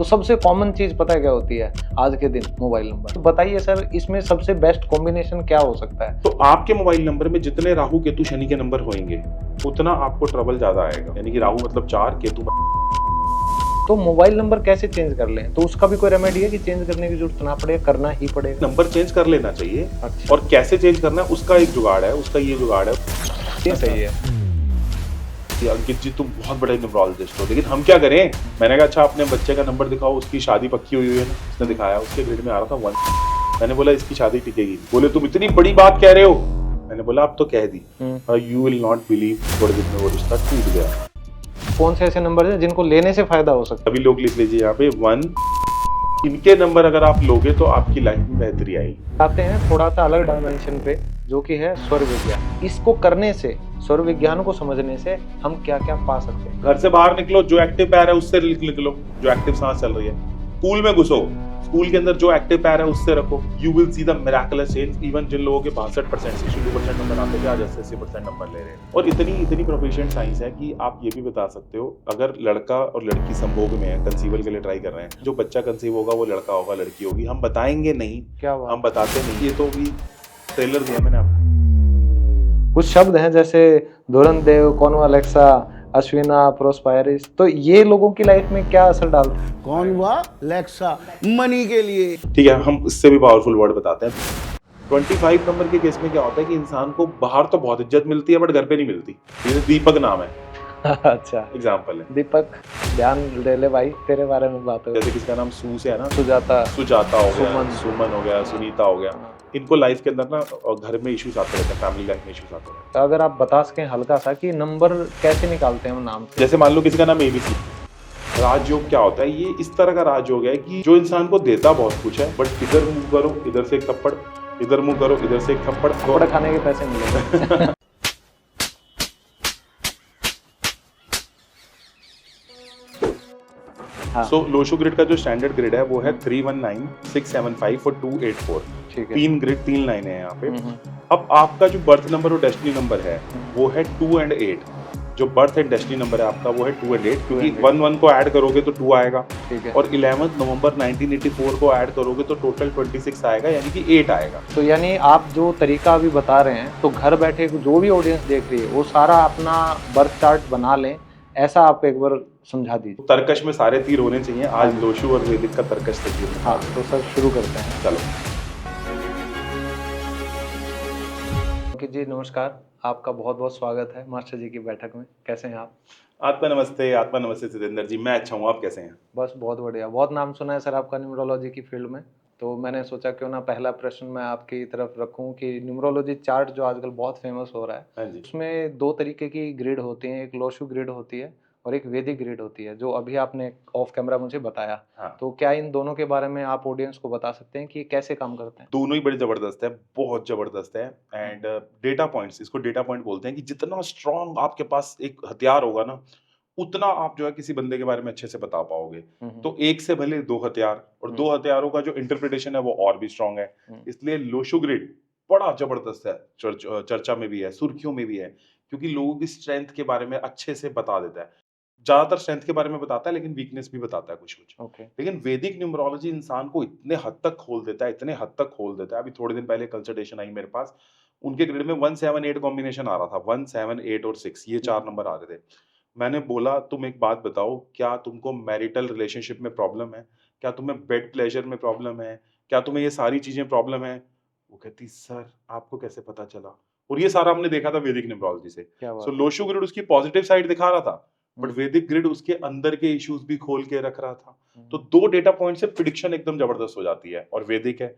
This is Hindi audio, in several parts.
तो सबसे कॉमन चीज पता है क्या होती है आज के दिन? Mobile number. तो बताइए सर, इसमें सबसे बेस्ट कॉम्बिनेशन क्या हो सकता है? तो आपके मोबाइल नंबर में जितने राहु केतु शनि के नंबर होंगे उतना आपको ट्रबल ज्यादा आएगा। यानी कि राहु मतलब 4, केतु तो मोबाइल नंबर कैसे चेंज कर लें? तो उसका भी कोई रेमेडी है कि चेंज करने की जरूरत ना पड़े, करना ही पड़ेगा? नंबर चेंज कर लेना चाहिए। अच्छा। और कैसे चेंज करना है उसका एक जुगाड़ है, उसका ये जुगाड़ है ये सही है। कि अंकित जी तुम बहुत बड़े न्यूमरोलॉजिस्ट हो, लेकिन हम क्या करें। मैंने कहा अच्छा अपने बच्चे का नंबर दिखाओ, उसकी शादी पक्की हुई है। उसने दिखाया, उसके ग्रेड में आ रहा था 1। मैंने बोला इसकी शादी टिकेगी। बोले तुम इतनी बड़ी बात कह रहे हो। मैंने बोला अब तो कह दी। यू विल नॉट बिलीव, थोड़े दिन में वो रिश्ता टूट गया। कौन से ऐसे नंबर हैं जिनको लेने से फायदा हो सकता है? अभी लोग लिख लीजिए यहाँ पे 1। इनके नंबर अगर आप लोगे तो आपकी लाइफ में बेहतरी आएगी। आते हैं थोड़ा सा अलग डायमेंशन पे, जो कि है स्वर विज्ञान। इसको करने से, स्वर विज्ञान को समझने से हम क्या क्या पा सकते हैं? घर से बाहर निकलो, जो एक्टिव पैर है उससे निकलो, जो एक्टिव सांस चल रही है। स्कूल में घुसो, स्कूल के अंदर जो एक्टिव पैर है उससे रखो। You will see the miraculous change. Even जिन लोगों के 62%, 62% नंबर आते थे, आज 80% नंबर ले रहे हैं। और इतनी प्रोफिशिएंट साइंस है कि आप ये भी बता सकते हो अगर लड़का और लड़की संभोग में है, कंसीवल के लिए ट्राई कर रहे हैं, जो बच्चा कंसीव होगा वो लड़का होगा, लड़की होगी। हम बताएंगे नहीं, क्या बात? हम बताते नहीं। ये तो भी ट्रेलर दिया मैंने आपको। कुछ शब्द हैं जैसे धुरंधर, कॉन्वालेक्सा, अश्विना, प्रोस्पायरिस, तो ये लोगों की लाइफ में क्या असर डालते हैं? कौन हुआ? लेक्सा, मनी के लिए। ठीक है, हम इससे भी पावरफुल वर्ड बताते हैं। 25 नंबर के केस में क्या होता है कि इंसान को बाहर तो बहुत इज्जत मिलती है बट घर पे नहीं मिलती। ये दीपक नाम है, अच्छा, एग्जाम्पल है। दीपक, ध्यान दे ले भाई, तेरे बारे में बात हो। जैसे किसका नाम सू से है ना, सुजाता, सुजाता हो गया, सुमन। सुमन हो गया, सुनीता हो गया। इनको लाइफ के अंदर ना घर में इश्यूज आते रहते हैं, फैमिली लाइफ में इश्यूज आते रहते तो अगर आप बता सकें हल्का सा कि नंबर कैसे निकालते हैं हम नाम हैं। से? जैसे मान लो किसी का नाम एबीसी। राजयोग क्या होता है? ये इस तरह का राजयोग है कि जो इंसान को देता बहुत कुछ है बट इधर मुंह करो इधर से एक थप्पड़, इधर मुंह करो इधर से एक थप्पड़, थप्पड़ खाने के पैसे मिलेंगे। हाँ। सो लोशो ग्रिड का जो स्टैंडर्ड ग्रिड है वो है 319, 675 और 284। ठीक है। 3 ग्रिड 3 लाइनें हैं यहाँ पे। अब आपका जो बर्थ नंबर और डेस्टिनी नंबर है वो है 2 और 8। जो बर्थ एंड डेस्टिनी नंबर है आपका वो है 2 और 8, क्योंकि 1 को ऐड करोगे तो 2 आएगा। ठीक है। और 11 नवंबर 1984 को ऐड करोगे तो टोटल 26 आएगा, यानी कि 8 आएगा। तो यानी आप जो तरीका अभी बता रहे हैं, तो घर बैठे जो भी ऑडियंस देख रही है वो सारा अपना बर्थ चार्ट बना लें, ऐसा आप एक बार समझा दीजिए। तर्कश में सारे तीर होने चाहिए। आज लोशु और वैदिक का तर्कश से तीर। हाँ, तो सर शुरू करते हैं। चलो। अंकित जी नमस्कार, आपका बहुत बहुत स्वागत है मास्टर जी की बैठक में। कैसे हैं आप? आत्मा नमस्ते सितेंद्र जी। मैं अच्छा हूँ, आप कैसे हैं? बस बहुत बढ़िया। बहुत नाम सुना है सर आपका न्यूमरोलॉजी की फील्ड में, तो मैंने सोचा क्यों ना पहला प्रश्न मैं आपकी तरफ रखूं कि न्यूमरोलॉजी चार्ट जो आजकल बहुत फेमस हो रहा है, हाँ जी। उसमें दो तरीके की ग्रिड होती हैं, एक लोशु ग्रिड होती है और एक वैदिक ग्रिड होती है, जो अभी आपने ऑफ कैमरा मुझे बताया। हाँ। तो क्या इन दोनों के बारे में आप ऑडियंस को बता सकते हैं कि ये कैसे काम करते हैं? दोनों ही बड़े जबरदस्त है, बहुत जबरदस्त है। एंड डेटा पॉइंट्स, इसको डेटा पॉइंट बोलते हैं कि जितना स्ट्रांग आपके पास एक हथियार होगा ना, उतना आप जो है किसी बंदे के बारे में अच्छे से बता पाओगे। तो एक से भले 2 हथियार, और 2 हथियारों का जो इंटरप्रिटेशन है वो और भी स्ट्रांग है। इसलिए लोशो ग्रिड बड़ा जबरदस्त है, चर्चा में भी है, सुर्खियों में भी है, क्योंकि लोगों की स्ट्रेंथ के बारे में अच्छे से बता देता है। ज्यादातर स्ट्रेंथ के बारे में बताता है लेकिन वीकनेस भी बताता है कुछ कुछ। ओके। लेकिन वैदिक न्यूमरोलॉजी इंसान को इतने हद तक खोल देता है, इतने हद तक खोल देता है। अभी थोड़े दिन पहले कंसल्टेशन आई मेरे पास, उनके ग्रिड में 178 कॉम्बिनेशन आ रहा था। 178 और 6, ये 4 नंबर आ रहे थे। मैंने बोला तुम एक बात बताओ, क्या तुमको मैरिटल रिलेशनशिप में प्रॉब्लम है? क्या तुम्हें बेड प्लेजर में प्रॉब्लम है? क्या तुम्हें ये सारी चीजें प्रॉब्लम है? वो कहती सर आपको कैसे पता चला? और ये सारा हमने देखा था वैदिक न्यूमरोलॉजी से। क्या बात सो है। लोशो ग्रिड उसकी पॉजिटिव साइड दिखा रहा था, बट वैदिक ग्रिड उसके अंदर के इश्यूज भी खोल के रख रहा था। तो 2 डेटा पॉइंट से प्रिडिक्शन एकदम जबरदस्त हो जाती है। और वैदिक है,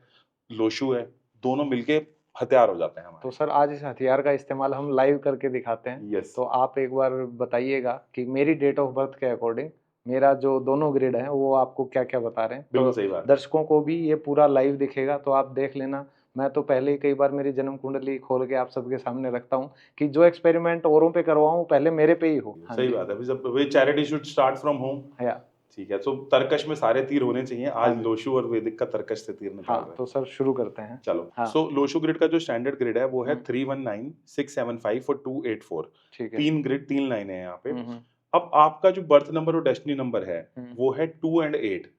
लोशु है, दोनों मिलके हथियार हो जाते हैं हमारे। तो सर आज इस हथियार का इस्तेमाल हम लाइव करके दिखाते हैं। यस। तो आप एक बार बताइएगा कि मेरी डेट ऑफ बर्थ के अकॉर्डिंग मेरा जो दोनों ग्रिड है वो आपको क्या क्या बता रहे हैं। बिल्कुल तो सही बात है। दर्शकों को भी ये पूरा लाइव दिखेगा, तो आप देख लेना। मैं तो पहले ही कई बार मेरी जन्म कुंडली खोल के आप सबके सामने रखता हूँ कि जो एक्सपेरिमेंट औरों पे करवाऊँ पहले मेरे पे ही हो। हाँ सही जी। बात है। वे charity should start from home. या ठीक है, तो तर्कश में सारे तीर होने चाहिए। आज हाँ। लोशु और वैदिक का तर्कश से तीर निकाल रहे हाँ, हैं। तो सर शुरू करते हैं। चलो। हाँ। सो लोशु ग्रिड का जो स्टैंडर्ड ग्रिड है वो है 319, 675 और 284। ठीक है। 3 ग्रिड 3 लाइनें हैं यहाँ पे। अब आपका जो बर्थ नंबर और डेस्टिनी नंबर है वो है 2 एंड 8।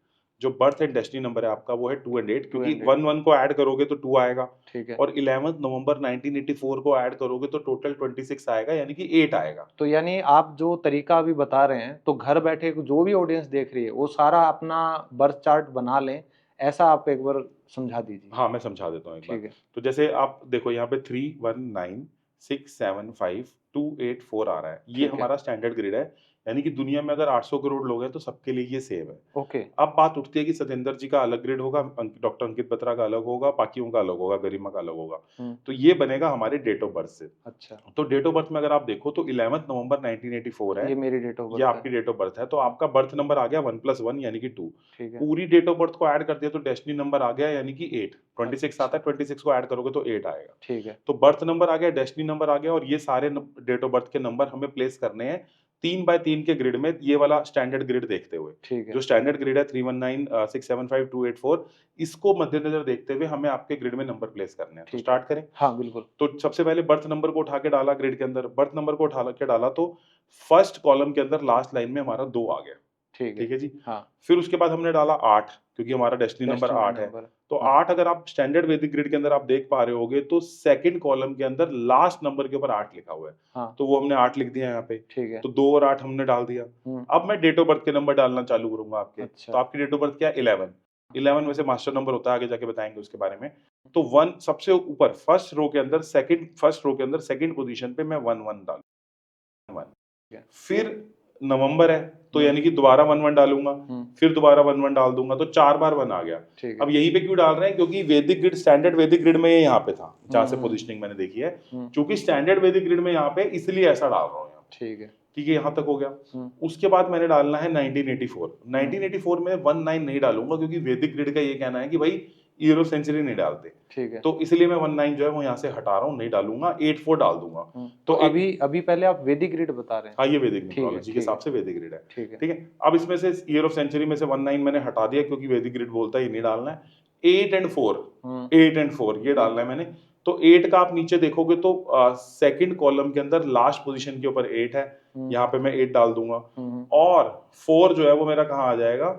जो बर्थ एंड डेस्टिनी नंबर है आपका वो है 2 एंड 8, क्योंकि 2 and 1 1 को ऐड करोगे तो 2 आएगा, ठीक है। और 11 नवंबर 1984 को ऐड करोगे तो टोटल 26 आएगा, यानी कि 8 आएगा। तो यानी आप जो तरीका अभी बता रहे हैं, तो घर बैठे जो भी ऑडियंस देख रही है वो सारा अपना बर्थ चार्ट बना लें, ऐसा आप एक बार समझा दीजिए। हाँ, मैं समझा देता हूँ एक बार। ठीक है। तो जैसे आप देखो यहाँ पे 3 1 9 6 7 5 2 8 4 आ रहा है, ये ठीक है। हमारा स्टैंडर्ड ग्रिड है, यानी कि दुनिया में अगर 800 करोड़ लोग हैं तो सबके लिए ये सेम है। ओके। अब बात उठती है कि सतेंद्र जी का अलग ग्रिड होगा, डॉक्टर अंकित बत्रा का अलग होगा, बाकियों का अलग होगा, गरिमा का अलग होगा। तो ये बनेगा हमारे डेट ऑफ बर्थ से। अच्छा, तो डेट ऑफ बर्थ में अगर आप देखो तो 11 नवंबर 1984 है, ये मेरी डेट ऑफ ये बर्थ आपकी है। डेट ऑफ बर्थ है, तो आपका बर्थ नंबर आ गया 1 + 1 यानी कि 2। ठीक है। पूरी डेट ऑफ बर्थ को ऐड कर दिया तो डेस्टिनी नंबर आ गया, यानी कि 8। 26 आता है, अच्छा। 26 को ऐड करोगे तो 8 आएगा। ठीक है। तो बर्थ नंबर आ गया, डेस्टिनी नंबर आ गया, और ये सारे डेट ऑफ बर्थ के नंबर हमें प्लेस करने हैं 3 बाय 3 के ग्रिड में, ये वाला स्टैंडर्ड ग्रिड देखते हुए। ठीक है। जो स्टैंडर्ड ग्रिड है 319 675 284, इसको मद्देनजर देखते हुए हमें आपके ग्रिड में नंबर प्लेस करने हैं। तो ठीक है। स्टार्ट करें। हाँ, बिल्कुल। तो सबसे पहले बर्थ नंबर को उठा के डाला ग्रिड के अंदर, बर्थ नंबर को उठा के डाला तो फर्स्ट कॉलम के अंदर लास्ट लाइन में हमारा 2 आ गया। ठीक है। ठीक है जी। हाँ, फिर उसके बाद हमने डाला 8, क्योंकि हमारा डेस्टिनी नंबर डेस्टिनी 8 है। नंबर। तो हाँ। 8 अगर आप स्टैंडर्ड वैदिक ग्रिड के अंदर आप देख पा रहे होगे तो सेकंड कॉलम के अंदर लास्ट नंबर के ऊपर 8 लिखा हुआ है, हाँ, तो वो हमने 8 लिख दिया यहाँ पे। ठीक है। तो 2 और 8 हमने डाल दिया। अब मैं डेट ऑफ बर्थ के नंबर डालना चालू करूंगा आपके। अच्छा। तो आपकी डेट ऑफ बर्थ क्या है? 11। 11 में से मास्टर नंबर होता है, आगे जाके बताएंगे उसके बारे में। तो 1 सबसे ऊपर फर्स्ट रो के अंदर सेकंड पोजीशन पे मैं 1 1 डालूंगा। 1 ठीक है। फिर नवंबर है तो यानी कि दोबारा 1 1 डालूंगा, फिर दोबारा 1 1 डाल दूंगा, तो 4 बार 1 आ गया। ठीक है। अब यहीं पे क्यों डाल रहे हैं? क्योंकि वैदिक ग्रिड, स्टैंडर्ड वैदिक ग्रिड में ये यहाँ पे था जहां से पोजीशनिंग मैंने देखी है, क्योंकि स्टैंडर्ड वैदिक ग्रिड में यहाँ पे, इसलिए ऐसा डाल रहा हूँ यहाँ। ठीक है। ठीक है, यहाँ तक हो गया। उसके बाद मैंने डालना है 1984। 1984 में 19 नहीं डालूंगा, क्योंकि वैदिक ग्रिड का ये कहना है कि भाई ईयर ऑफ सेंचुरी नहीं डालते, ठीक है। तो इसलिए मैं 19 जो है वो यहाँ से हटा रहा हूँ, नहीं डालूंगा, 84 डाल दूंगा। तो एक- अभी पहले आप वैदिक ग्रिड बता रहे हैं। हाँ, ये वैदिक ठीक है, न्यूमरोलॉजी के ठीक हिसाब है। से वैदिक ग्रिड है। ठीक है। ठीक है। अब इसमें से ईयर ऑफ सेंचुरी में से 19 मैंने हटा दिया, क्योंकि वैदिक ग्रिड बोलता है ये नहीं डालना है। 8 एंड 4, 8 एंड 4 ये डालना है मैंने। तो 8 का आप नीचे देखोगे तो सेकंड कॉलम के अंदर लास्ट पोजीशन के ऊपर 8 है, यहाँ पे मैं 8 डाल दूंगा। और 4 जो है वो मेरा कहाँ आ जाएगा?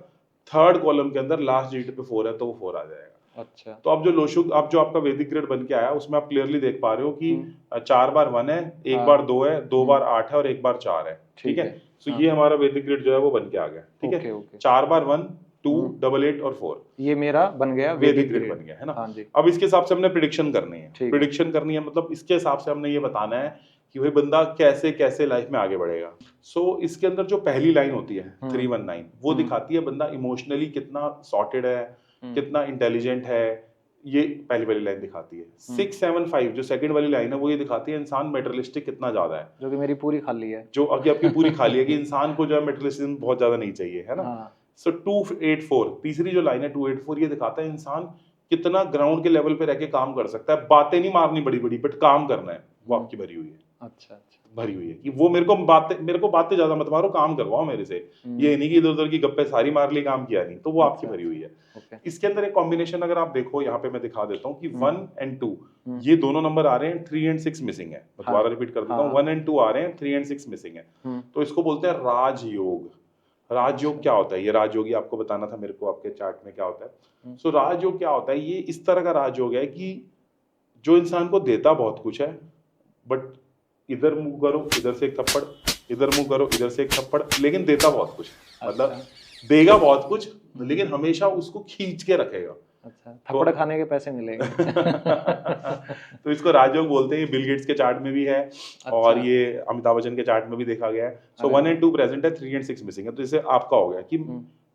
थर्ड कॉलम के अंदर लास्ट डिजिट पे 4 है, तो वो 4 आ जाएगा। अच्छा। तो अब जो आपका वैदिक ग्रिड बन के आया उसमें आप क्लियरली देख पा रहे हो कि 4 बार 1 है, एक हाँ। बार 2 है, 2 बार 8 है और एक बार 4 है। ठीक है। तो हाँ। ये हमारा वैदिक ग्रिड जो है वो बन के आ गया। ठीक ओके, है। ओके। 4 बार 1 2 8 8 और 4 ये मेरा बन गया वैदिक ग्रिड बन गया, है ना। हाँ जी। अब इसके हिसाब से हमने प्रिडिक्शन करनी है। ठीक है। प्रिडिक्शन करनी है मतलब इसके हिसाब से हमने ये बताना है कि भाई बंदा कैसे कैसे लाइफ में आगे बढ़ेगा। सो इसके अंदर जो पहली लाइन होती है 319, वो दिखाती है बंदा इमोशनली कितना सॉर्टेड है, कितना इंटेलिजेंट है, ये पहली लाइन दिखाती है। 675 जो सेकंड वाली लाइन है वो ये दिखाती है इंसान मेटेरियलिस्टिक कितना ज्यादा है, जो कि मेरी पूरी खाली है। जो अभी आपकी पूरी खाली है कि इंसान को जो है मेटेरियलिज्म बहुत ज्यादा नहीं चाहिए, है ना। हाँ। सो 284 तीसरी जो लाइन है 284 ये दिखाता है इंसान कितना ग्राउंड के लेवल पे रह के काम कर सकता है, बातें नहीं मारनी बड़ी बड़ी, बट काम करना है, वो आपकी भरी हुई है। अच्छा, अच्छा। भरी हुई है कि वो मेरे को बातें ज्यादा मत मारो, काम करवाओ मेरे से। ये नहीं कि इधर उधर की गप्पे सारी मार ली, काम किया नहीं, तो वो आपकी भरी हुई है। ओके। इसके अंदर एक कॉम्बिनेशन अगर आप देखो, यहाँ पे मैं दिखा देता हूँ कि 1 एंड 2 ये दोनों नंबर आ रहे हैं, 3 एंड 6 मिसिंग है। मैं दोबारा रिपीट कर देता हूँ, 1 एंड 2 आ रहे हैं, 3 एंड 6 मिसिंग है। तो इसको बोलते हैं राजयोग। राजयोग क्या होता है? ये राजयोगी आपको बताना था मेरे को, आपके चार्ट में क्या होता है। सो राजयोग क्या होता है? ये इस तरह का राजयोग है कि जो इंसान को देता बहुत कुछ है, बट इधर मुंह करो इधर से एक थप्पड़, इधर मुंह करो इधर से एक थप्पड़, लेकिन देता बहुत कुछ है। मतलब देगा बहुत कुछ, लेकिन हमेशा उसको खींच के रखेगा। अच्छा, थप्पड़ खाने के पैसे मिलेंगे। तो इसको राजयोग बोलते हैं। बिल गेट्स के चार्ट में भी है, और ये अमिताभ बच्चन के चार्ट में भी देखा गया है। सो 1 एंड 2 प्रेजेंट है, 3 एंड 6 मिसिंग है। तो इसे आपका हो गया कि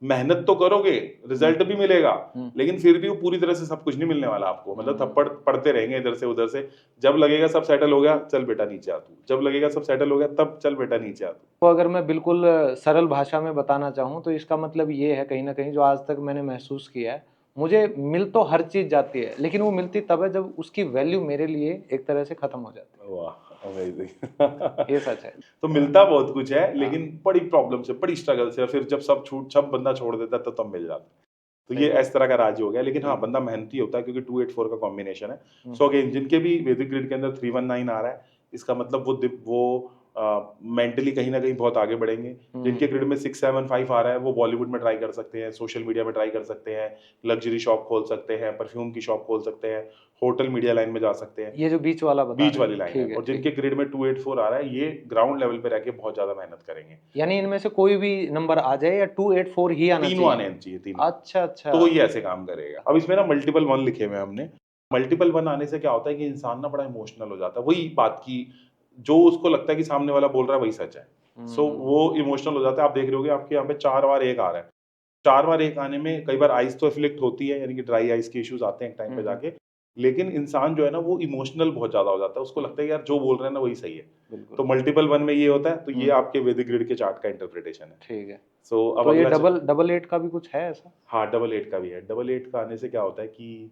मेहनत तो करोगे, रिजल्ट भी मिलेगा, लेकिन फिर भी वो पूरी तरह से सब कुछ नहीं मिलने वाला आपको। मतलब थप्पड़ पड़ते रहेंगे इधर से उधर से। जब लगेगा सब सेटल हो गया, चल बेटा नीचे आ तू। जब लगेगा सब सेटल हो गया, तब चल बेटा नीचे आ तू। तो अगर मैं बिल्कुल सरल भाषा में बताना चाहूँ तो इसका मतलब ये है, कहीं ना कहीं जो आज तक मैंने महसूस किया है, मुझे मिल तो हर चीज जाती है, लेकिन वो मिलती तब है जब उसकी वैल्यू मेरे लिए एक तरह से खत्म हो जाती है। वाह, अमेजिंग। ये सच है। तो मिलता बहुत कुछ है, लेकिन बड़ी प्रॉब्लम से, बड़ी स्ट्रगल से, फिर जब सब बंदा छोड़ देता है तो तब मिल जाता है। तो ये इस तरह का राज हो गया। लेकिन हाँ, बंदा मेहनती होता है, क्योंकि 284 का कॉम्बिनेशन है। सो अगेन जिनके भी वैदिक ग्रिड के अंदर 319 आ रहा है, इसका मतलब वो मेंटली कहीं ना कहीं बहुत आगे बढ़ेंगे। जिनके ग्रिड में 6, 7, 5 आ रहा है वो बॉलीवुड में ट्राई कर सकते हैं, सोशल मीडिया में ट्राई कर सकते हैं, लग्जरी शॉप खोल सकते हैं, परफ्यूम की शॉप खोल सकते हैं, होटल मीडिया लाइन में जा सकते हैं, ये जो बीच वाला बता बीच रहे वाली हैं, लाइन ठीक है। है और ठीक जिनके ग्रिड में 284 आ रहा है ये ग्राउंड लेवल पे रह के बहुत ज्यादा मेहनत करेंगे। यानी इनमें से कोई भी नंबर आ जाए या 284 ही आना तीनों आने चाहिए? चाहिए, तीनों। अच्छा अच्छा। तो ये ऐसे काम करेगा। अब इसमें ना मल्टीपल 1 लिखे हुए हैं हमने। मल्टीपल 1 आने से क्या होता है कि इंसान ना बड़ा इमोशनल हो जाता है, वही बात की जो उसको लगता है कि सामने वाला बोल रहा है वही सच है। सो वो इमोशनल हो जाता है। आप देख रहे होगे आपके यहाँ पे 4 बार 1 आ रहा है। 4 बार 1 आने में कई बार आइज तो एफ्लिक्ट होती है, यानी कि ड्राई आइज के इश्यूज आते हैं एक टाइम पे जाके, लेकिन इंसान जो है ना वो इमोशनल बहुत ज्यादा हो जाता है, उसको लगता है यार जो बोल रहे हैं ना वही सही है। बिल्कुल तो मल्टीपल 1 में ये होता है। तो ये आपके वैदिक ग्रिड के चार्ट का इंटरप्रिटेशन है। ठीक है। सो अब तो ये अगला डबल 8 का भी कुछ है ऐसा? हाँ, डबल 8 का भी है। डबल 8 का आने से क्या होता है कि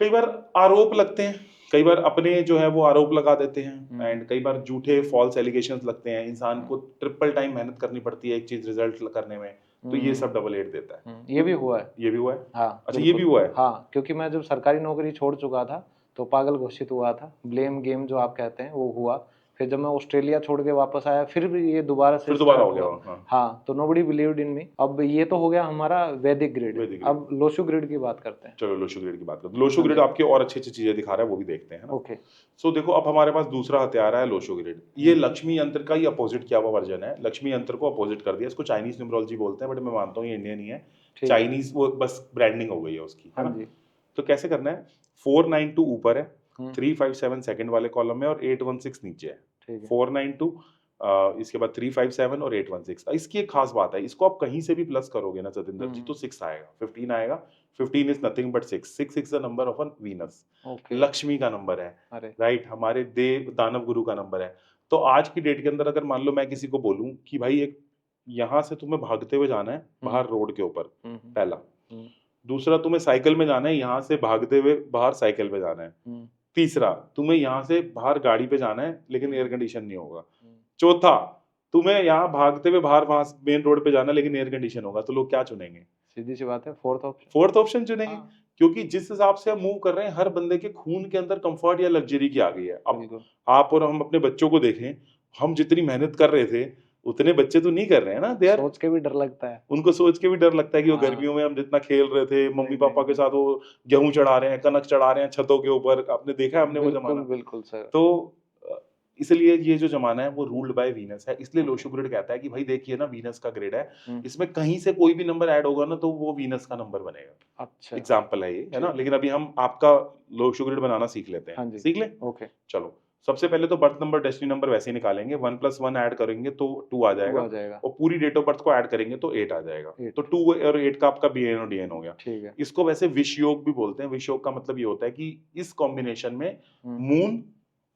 कई बार आरोप लगते हैं, कई बार अपने जो है वो आरोप लगा देते हैं, एंड कई बार झूठे फॉल्स एलिगेशंस लगते हैं। इंसान को ट्रिपल टाइम मेहनत करनी पड़ती है एक चीज रिजल्ट करने में। तो ये सब डबल 8 देता है। ये भी हुआ है। ये भी हुआ है। हाँ अच्छा, ये भी हुआ है। हाँ, क्योंकि मैं जब सरकारी नौकरी छोड़ चुका था तो पागल घोषित हुआ था, ब्लेम गेम जो आप कहते हैं वो हुआ। फिर जब मैं ऑस्ट्रेलिया छोड़ के वापस आया फिर भी ये दोबारा से फिर दोबारा start हो गया हुआ। वो, हाँ। हाँ, तो नोबडी बिलीव्ड इन मी। अब ये तो हो गया हमारा वैदिक ग्रिड। वैदिक ग्रिड। अब लोशु ग्रिड की बात करते हैं। चलो लोशो ग्रिड की बात करते हैं। लोशो ग्रिड आपके और अच्छी अच्छी चीजें दिखा रहा है, वो भी देखते हैं, है ना। ओके। सो देखो अब हमारे पास दूसरा हथियार है लोशो ग्रिड। ये लक्ष्मी यंत्र का ही अपोजिट किया हुआ वर्जन है। लक्ष्मी यंत्र को अपोजिट कर दिया। इसको चाइनीज न्यूमरोलॉजी बोलते हैं, बट मैं मानता हूँ ये इंडियन ही है। ठीक है। चाइनीज वो बस ब्रांडिंग हो गई है उसकी, है हाँ ना। जी। तो कैसे करना है, 492 ऊपर है, 3 357 सेकंड वाले कॉलम में और 816 नीचे है। ठीक है। 492 इसके बाद 357 और 816। इसकी एक खास बात है, इसको आप कहीं से भी प्लस करोगे ना सतिंदर जी तो 6 आएगा, 15 आएगा। 15 is nothing but 6 is the number of Venus. Okay. Lakshmi का नंबर है, अरे राइट, हमारे देव दानव गुरु का नंबर है। तो आज की डेट के अंदर अगर मान लो मैं किसी को बोलूं कि भाई एक यहाँ से तुम्हें भागते हुए जाना है बाहर रोड के ऊपर, पहला। दूसरा, तुम्हें साइकिल में जाना है, यहाँ से भागते हुए बाहर साइकिल पे जाना है। तीसरा, तुम्हें यहाँ से बाहर गाड़ी पे जाना है लेकिन एयर कंडीशन नहीं होगा। चौथा, तुम्हें यहाँ भागते हुए बाहर वहां मेन रोड पे जाना लेकिन एयर कंडीशन होगा। तो लोग क्या चुनेंगे? सीधी सी बात है, फोर्थ ऑप्शन। फोर्थ ऑप्शन चुनेंगे। हाँ। क्योंकि जिस हिसाब से हम मूव कर रहे हैं हर बंदे के खून के अंदर कंफर्ट या लग्जरी की आ गई है। अब बिल्कुल। आप और हम अपने बच्चों को देखें, हम जितनी मेहनत कर रहे थे उतने बच्चे तो नहीं कर रहे हैं ना। दे सोच के भी डर लगता है। उनको सोच के भी डर लगता है कि वो हाँ। गर्मियों में हम जितना खेल रहे थे, मम्मी नहीं, पापा नहीं, के साथ वो गेहूं चढ़ा रहे हैं, कनक चढ़ा रहे हैं छतों के ऊपर। आपने देखा है हमने वो बिल्कुल जमाना। बिल्कुल सर। तो इसलिए ये जो जमाना है वो रूल्ड बाय वीनस है। इसलिए लोशो ग्रिड कहता है कि भाई देखिए ना, वीनस का ग्रिड है, इसमें कहीं से कोई भी नंबर ऐड होगा ना तो वो वीनस का नंबर बनेगा। अच्छा। एग्जाम्पल है ये, है ना। ठीक। लेकिन अभी हम आपका लोशो ग्रिड बनाना सीख लेते हाँ हैं, जी। सीख ले। ओके। चलो, सबसे पहले तो बर्थ नंबर डेस्टिनी नंबर वैसे ही निकालेंगे। 1 + 1 ऐड करेंगे तो 2 आ 2 जाएगा, आ जाएगा। और पूरी डेट ऑफ बर्थ को ऐड करेंगे तो 8 आ जाएगा। 8। तो 2 और 8 का आपका बीएन और डीएन हो गया। ठीक है। इसको वैसे विष योग भी बोलते हैं। विष योग का मतलब ये होता है कि इस कॉम्बिनेशन में मून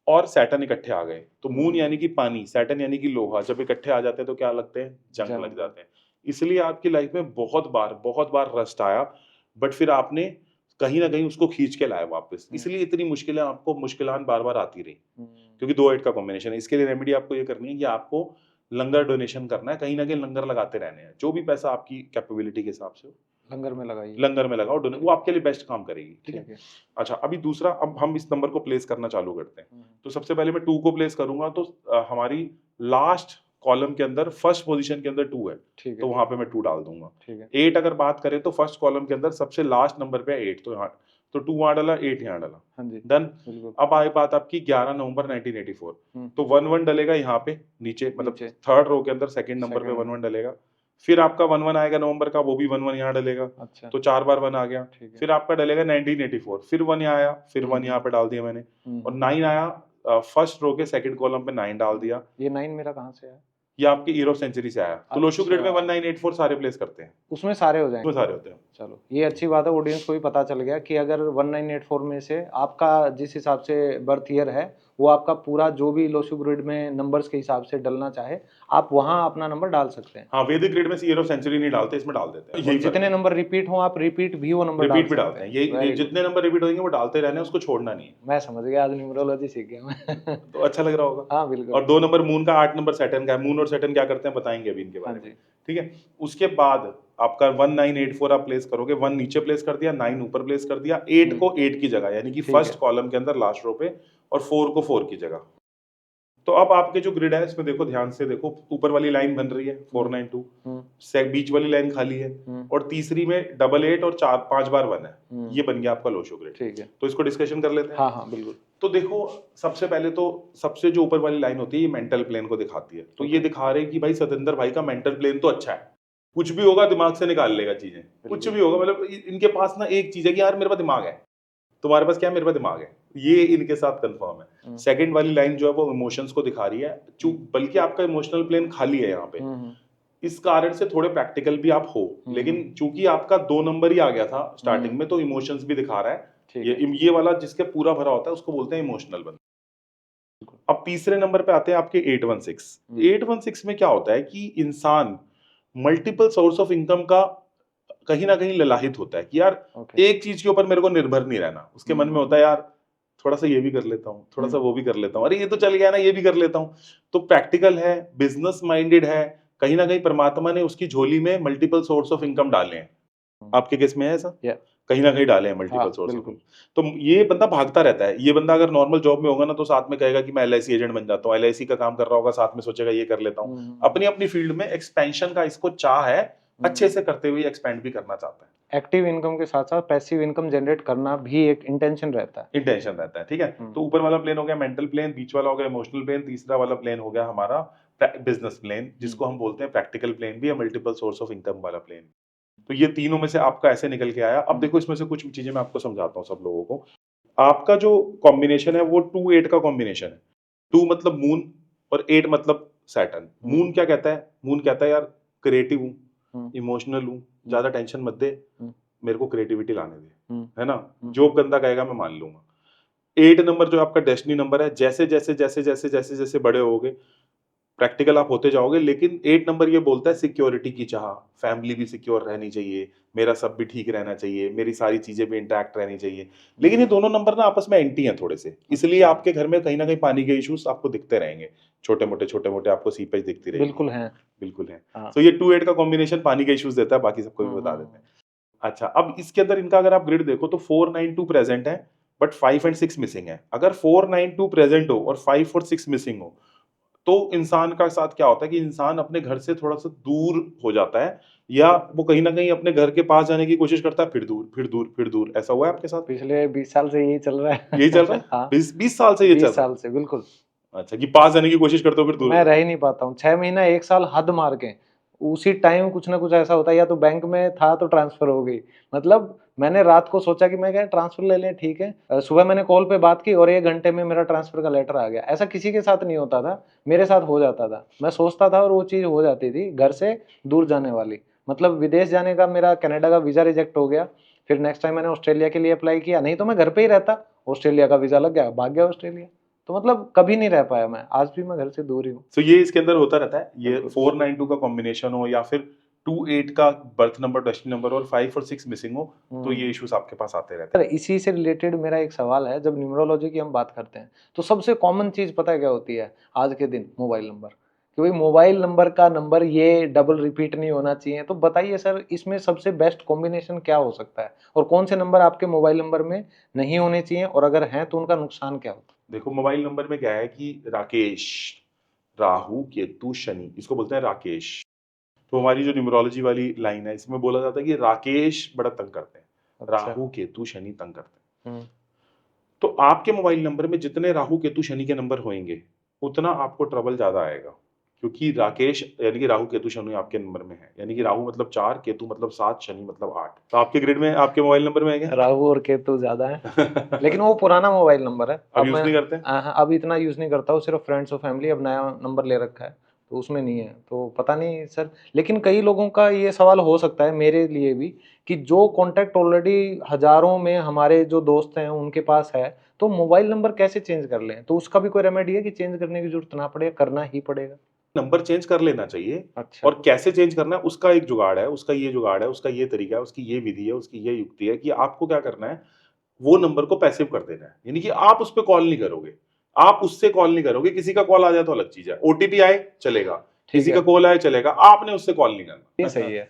और सैटर्न इकट्ठे आ गए। तो मून यानी कि पानी, सैटर्न यानी कि लोहा, जब इकट्ठे आ जाते हैं तो क्या लगते हैं? जंग लग जाते हैं। इसलिए आपकी लाइफ में बहुत बार रस्ट आया, बट फिर आपने कहीं ना कहीं उसको खींच के लाया वापस। इसलिए इतनी मुश्किलें आपको मुश्किलान बार आती रही, क्योंकि 2-8 का कॉम्बिनेशन है। इसके लिए रेमेडी आपको ये करनी है कि आपको लंगर डोनेशन करना है, कहीं ना कहीं लंगर लगाते रहने हैं। जो भी पैसा आपकी कैपेबिलिटी के हिसाब से लंगर में लगाइए, लंगर में लगाओ, वो आपके लिए बेस्ट काम करेगी। ठीक है। ठीक है। अच्छा, अभी दूसरा, अब हम इस नंबर को प्लेस करना चालू करते हैं। तो सबसे पहले मैं 2 को प्लेस करूंगा, तो हमारी लास्ट कॉलम के अंदर फर्स्ट पोजीशन के अंदर 2 है, ठीक है। तो वहां पे मैं 2 डाल दूंगा। ठीक है। 8 अगर बात करें तो फर्स्ट कॉलम के अंदर सबसे लास्ट नंबर पे 8, तो यहाँ तो 2 वहां डाला, 8 यहाँ डाला। हाँ जी। डन। बिल्कुल। अब आई बात आपकी 11 नवंबर 1984, तो 1-1 डलेगा यहाँ पे नीचे, मतलब नीचे। थर्ड रो के अंदर सेकंड नंबर पे Second 1-1 डलेगा। फिर आपका 1-1 आएगा नवंबर का, वो भी 1-1 यहाँ डलेगा। अच्छा। तो 4 बार 1 आ गया। ठीक है। फिर आपका डलेगा 1984, फिर 1 यहाँ आया, फिर 1 यहाँ पे डाल दिया मैंने, और 9 आया, फर्स्ट रो के सेकंड कॉलम पे 9 डाल दिया। ये 9 मेरा कहाँ से आया? ये आपके ईयर ऑफ सेंचुरी से आया। तो लोशो ग्रिड में अच्छा। 1984 सारे प्लेस करते हैं, उसमें सारे हो उसमें जाएंगे। सारे होते हैं। चलो, ये अच्छी बात है, ऑडियंस को भी पता चल गया कि अगर 1984 में से आपका जिस हिसाब से बर्थ ईयर है वो आपका पूरा जो भी लोशो ग्रिड में नंबर्स के हिसाब से डलना चाहे आप वहां अपना नंबर डाल सकते हैं। हाँ, वैदिक ग्रिड में ईयर ऑफ सेंचुरी नहीं डालते, इसमें डाल देते हैं। और जितने नंबर रिपीट हो आप रिपीट भी वो नंबर रिपीट भी डालते हैं। ये Very good। जितने नंबर रिपीट होंगे वो डालते रहने हैं, उसको छोड़ना नहीं है। मैं समझ गया, आज न्यूमरोलॉजी सीख गया मैं। तो अच्छा लग रहा होगा। हाँ बिल्कुल। और 2 नंबर मून का, 8 नंबर सैटर्न का है। मून और सैटर्न क्या करते हैं बताएंगे अभी इनके हाँ बारे जी। में, ठीक है। उसके बाद आपका 1984 आप प्लेस करोगे, 1 नीचे प्लेस कर दिया, 9 ऊपर प्लेस कर दिया, 8 को 8 की जगह, यानी कि ठीक फर्स्ट है। कॉलम के अंदर लास्ट रो पे, और 4 को 4 की जगह। तो अब आपके जो ग्रिड है इसमें देखो, ध्यान से देखो, ऊपर वाली लाइन बन रही है 492, से बीच वाली लाइन खाली है, और तीसरी में 88 और 5 बार 1 है। ये बन गया आपका लोशो ग्रिड। ठीक है, तो इसको डिस्कशन कर लेते हैं। हाँ हाँ बिल्कुल। तो देखो, सबसे पहले तो सबसे जो ऊपर वाली लाइन होती है ये मेंटल प्लेन को दिखाती है। तो ये दिखा रहे हैं कि भाई सतेंद्र भाई का मेंटल प्लेन तो अच्छा है, कुछ भी होगा दिमाग से निकाल लेगा चीजें, कुछ भी होगा, मतलब इनके पास ना एक चीज है कि यार मेरे पास दिमाग है, तुम्हारे पास क्या है, मेरे पास दिमाग है, ये इनके साथ कंफर्म है। सेकंड वाली लाइन जो है वो इमोशंस को दिखा रही है, बल्कि आपका इमोशनल प्लेन खाली है यहाँ पे, इस कारण से थोड़े प्रैक्टिकल भी आप हो, लेकिन चूंकि आपका 2 नंबर ही आ गया था स्टार्टिंग में, तो इमोशंस भी दिखा रहा है। ये वाला जिसके पूरा भरा होता है उसको बोलते हैं इमोशनल बंदा। अब तीसरे नंबर पे आते हैं आपके 816। 816 में क्या होता है कि इंसान मल्टीपल सोर्स ऑफ इनकम का कहीं ना कहीं ललाहित होता है कि यार एक चीज के ऊपर मेरे को निर्भर नहीं रहना। उसके मन में होता है यार थोड़ा सा ये भी कर लेता हूँ, थोड़ा सा वो भी कर लेता हूँ, अरे ये तो चल गया ना, ये भी कर लेता हूँ। तो प्रैक्टिकल है, बिजनेस माइंडेड है, कहीं ना कहीं परमात्मा ने उसकी झोली में मल्टीपल सोर्स ऑफ इनकम डाले हैं। आपके केस में है ऐसा? कहीं ना कहीं डाले हैं मल्टीपल सोर्स ऑफ इनकम। तो ये बंदा भागता रहता है। ये बंदा अगर नॉर्मल जॉब में होगा ना तो साथ में कहेगा कि मैं LIC एजेंट बन जाता हूँ, LIC का काम कर रहा होगा, साथ में सोचेगा ये कर लेता हूँ। अपनी अपनी फील्ड में एक्सपेंशन का इसको चाह है, अच्छे से करते हुए एक्सपेंड भी करना चाहता है। एक्टिव इनकम के साथ साथ पैसिव इनकम जनरेट करना भी एक इंटेंशन रहता है। ठीक है, तो ऊपर वाला प्लेन हो गया मेंटल प्लेन, बीच वाला हो गया इमोशनल प्लेन, तीसरा वाला प्लेन हो गया हमारा बिजनेस प्लेन, जिसको हम बोलते हैं प्रैक्टिकल प्लेन भी या मल्टीपल सोर्स ऑफ इनकम वाला प्लेन। तो ये तीनों में से आपका ऐसे निकल के आया। अब देखो इसमें से कुछ चीजें मैं आपको समझाता हूँ सब लोगों को। आपका जो कॉम्बिनेशन है वो 2-8 का कॉम्बिनेशन है। 2 मतलब मून और 8 मतलब सैटर्न। मून क्या कहता है? मून कहता है यार क्रिएटिव हूँ, इमोशनल हूँ, ज्यादा टेंशन मत दे, मेरे को क्रिएटिविटी लाने दे, है ना, जो गंदा कहेगा मैं मान लूंगा। 8 नंबर जो आपका डेस्टिनी नंबर है, जैसे जैसे जैसे जैसे जैसे जैसे बड़े होगे प्रैक्टिकल आप होते जाओगे, लेकिन 8 नंबर ये बोलता है सिक्योरिटी की चाह, फैमिली भी सिक्योर रहनी चाहिए, मेरा सब भी ठीक रहना चाहिए, मेरी सारी चीजें भी इंटैक्ट रहनी चाहिए। लेकिन ये दोनों नंबर ना आपस में एंटी हैं थोड़े से, इसलिए आपके घर में कहीं ना कहीं पानी के इश्यूज आपको दिखते रहेंगे, छोटे मोटे आपको सीपेज दिखती रहेगी। बिल्कुल है। तो ये 2-8 का कॉम्बिनेशन पानी के इश्यूज देता है, बाकी सबको भी बता देते हैं। अच्छा, अब इसके अंदर इनका अगर आप ग्रिड देखो तो 492 प्रेजेंट है बट 5 और 6 मिसिंग है। अगर 492 प्रेजेंट हो और 5 और 6 मिसिंग हो तो इंसान का साथ क्या होता है कि इंसान अपने घर से थोड़ा सा दूर हो जाता है, या वो कहीं ना कहीं अपने घर के पास जाने की कोशिश करता है, फिर दूर फिर दूर फिर दूर। ऐसा हुआ है आपके साथ? पिछले 20 साल से यही चल रहा है। यही चल रहा है? हाँ, 20 साल से ये चल 20 रहा है? साल से बिल्कुल। अच्छा, कि पास जाने की कोशिश करते हो फिर दूर? मैं रह ही नहीं पाता हूँ, 6 महीना 1 साल हद मार के उसी टाइम कुछ ना कुछ ऐसा होता है, या तो बैंक में था तो ट्रांसफर हो गई। मतलब मैंने रात को सोचा कि मैं क्या ट्रांसफर ले लें, ठीक है, सुबह मैंने कॉल पे बात की और 1 घंटे में मेरा ट्रांसफर का लेटर आ गया। ऐसा किसी के साथ नहीं होता था, मेरे साथ हो जाता था। मैं सोचता था और वो चीज़ हो जाती थी, घर से दूर जाने वाली। मतलब विदेश जाने का मेरा कनाडा का वीज़ा रिजेक्ट हो गया, फिर नेक्स्ट टाइम मैंने ऑस्ट्रेलिया के लिए अप्लाई किया, नहीं तो मैं घर पे ही रहता, ऑस्ट्रेलिया का वीज़ा लग गया, भाग गया ऑस्ट्रेलिया। तो मतलब कभी नहीं रह पाया मैं, आज भी मैं घर से दूर ही हूँ। तो ये इसके अंदर होता रहता है, ये 492 का कॉम्बिनेशन हो या फिर 2-8 का बर्थ नंबर डेस्टिनी नंबर और 5 और 6 मिसिंग हो, तो ये इश्यूज आपके पास आते रहते हैं। इसी से रिलेटेड मेरा एक सवाल है, जब न्यूमरोलॉजी की हम बात करते हैं तो सबसे कॉमन चीज पता है क्या होती है आज के दिन? Mobile number. कि भाई मोबाइल नंबर का नंबर ये डबल रिपीट नहीं होना चाहिए। तो बताइए सर, इसमें सबसे बेस्ट कॉम्बिनेशन क्या हो सकता है, और कौन से नंबर आपके मोबाइल नंबर में नहीं होने चाहिए, और अगर हैं तो उनका नुकसान क्या होता है? देखो, मोबाइल नंबर में क्या है कि राकेश, राहु, केतु, शनि, इसको बोलते हैं राकेश। तो हमारी जो न्यूमरोलॉजी वाली लाइन है इसमें बोला जाता है कि राकेश बड़ा तंग करते हैं, राहु केतु शनि तंग करते हैं। तो आपके मोबाइल नंबर में जितने राहु केतु शनि के नंबर होंगे उतना आपको ट्रबल ज्यादा आएगा, क्योंकि राकेश यानी कि राहु केतु शनि आपके नंबर में है, यानी कि राहु मतलब 4, केतु मतलब 7, शनि मतलब 8। तो आपके ग्रिड में आपके मोबाइल नंबर में है क्या? राहु और केतु ज्यादा है। लेकिन वो पुराना मोबाइल नंबर है, अब यूज नहीं करते? अब इतना यूज नहीं करता हूँ, सिर्फ फ्रेंड्स और फैमिली। अब नया नंबर ले रखा है तो उसमें नहीं है, तो पता नहीं सर। लेकिन कई लोगों का ये सवाल हो सकता है, मेरे लिए भी, कि जो कॉन्टैक्ट ऑलरेडी हजारों में हमारे जो दोस्त हैं उनके पास है, तो मोबाइल नंबर कैसे चेंज कर लें? तो उसका भी कोई रेमेडी है कि चेंज करने की जरूरत ना पड़े, करना ही पड़ेगा? नंबर चेंज कर लेना चाहिए। अच्छा। और कैसे चेंज करना है उसका एक जुगाड़ है, उसका ये जुगाड़ है, उसका ये तरीका है, उसकी ये विधि है, उसकी ये युक्ति है कि आपको क्या करना है, वो नंबर को पैसिव कर देना है। यानी कि आप उस पर कॉल नहीं करोगे, आप उससे कॉल नहीं करोगे। किसी का कॉल आ जाए तो अलग चीज है, ओटीपी आए चलेगा, किसी का कॉल आए चलेगा, आपने उससे कॉल नहीं करना। सही है।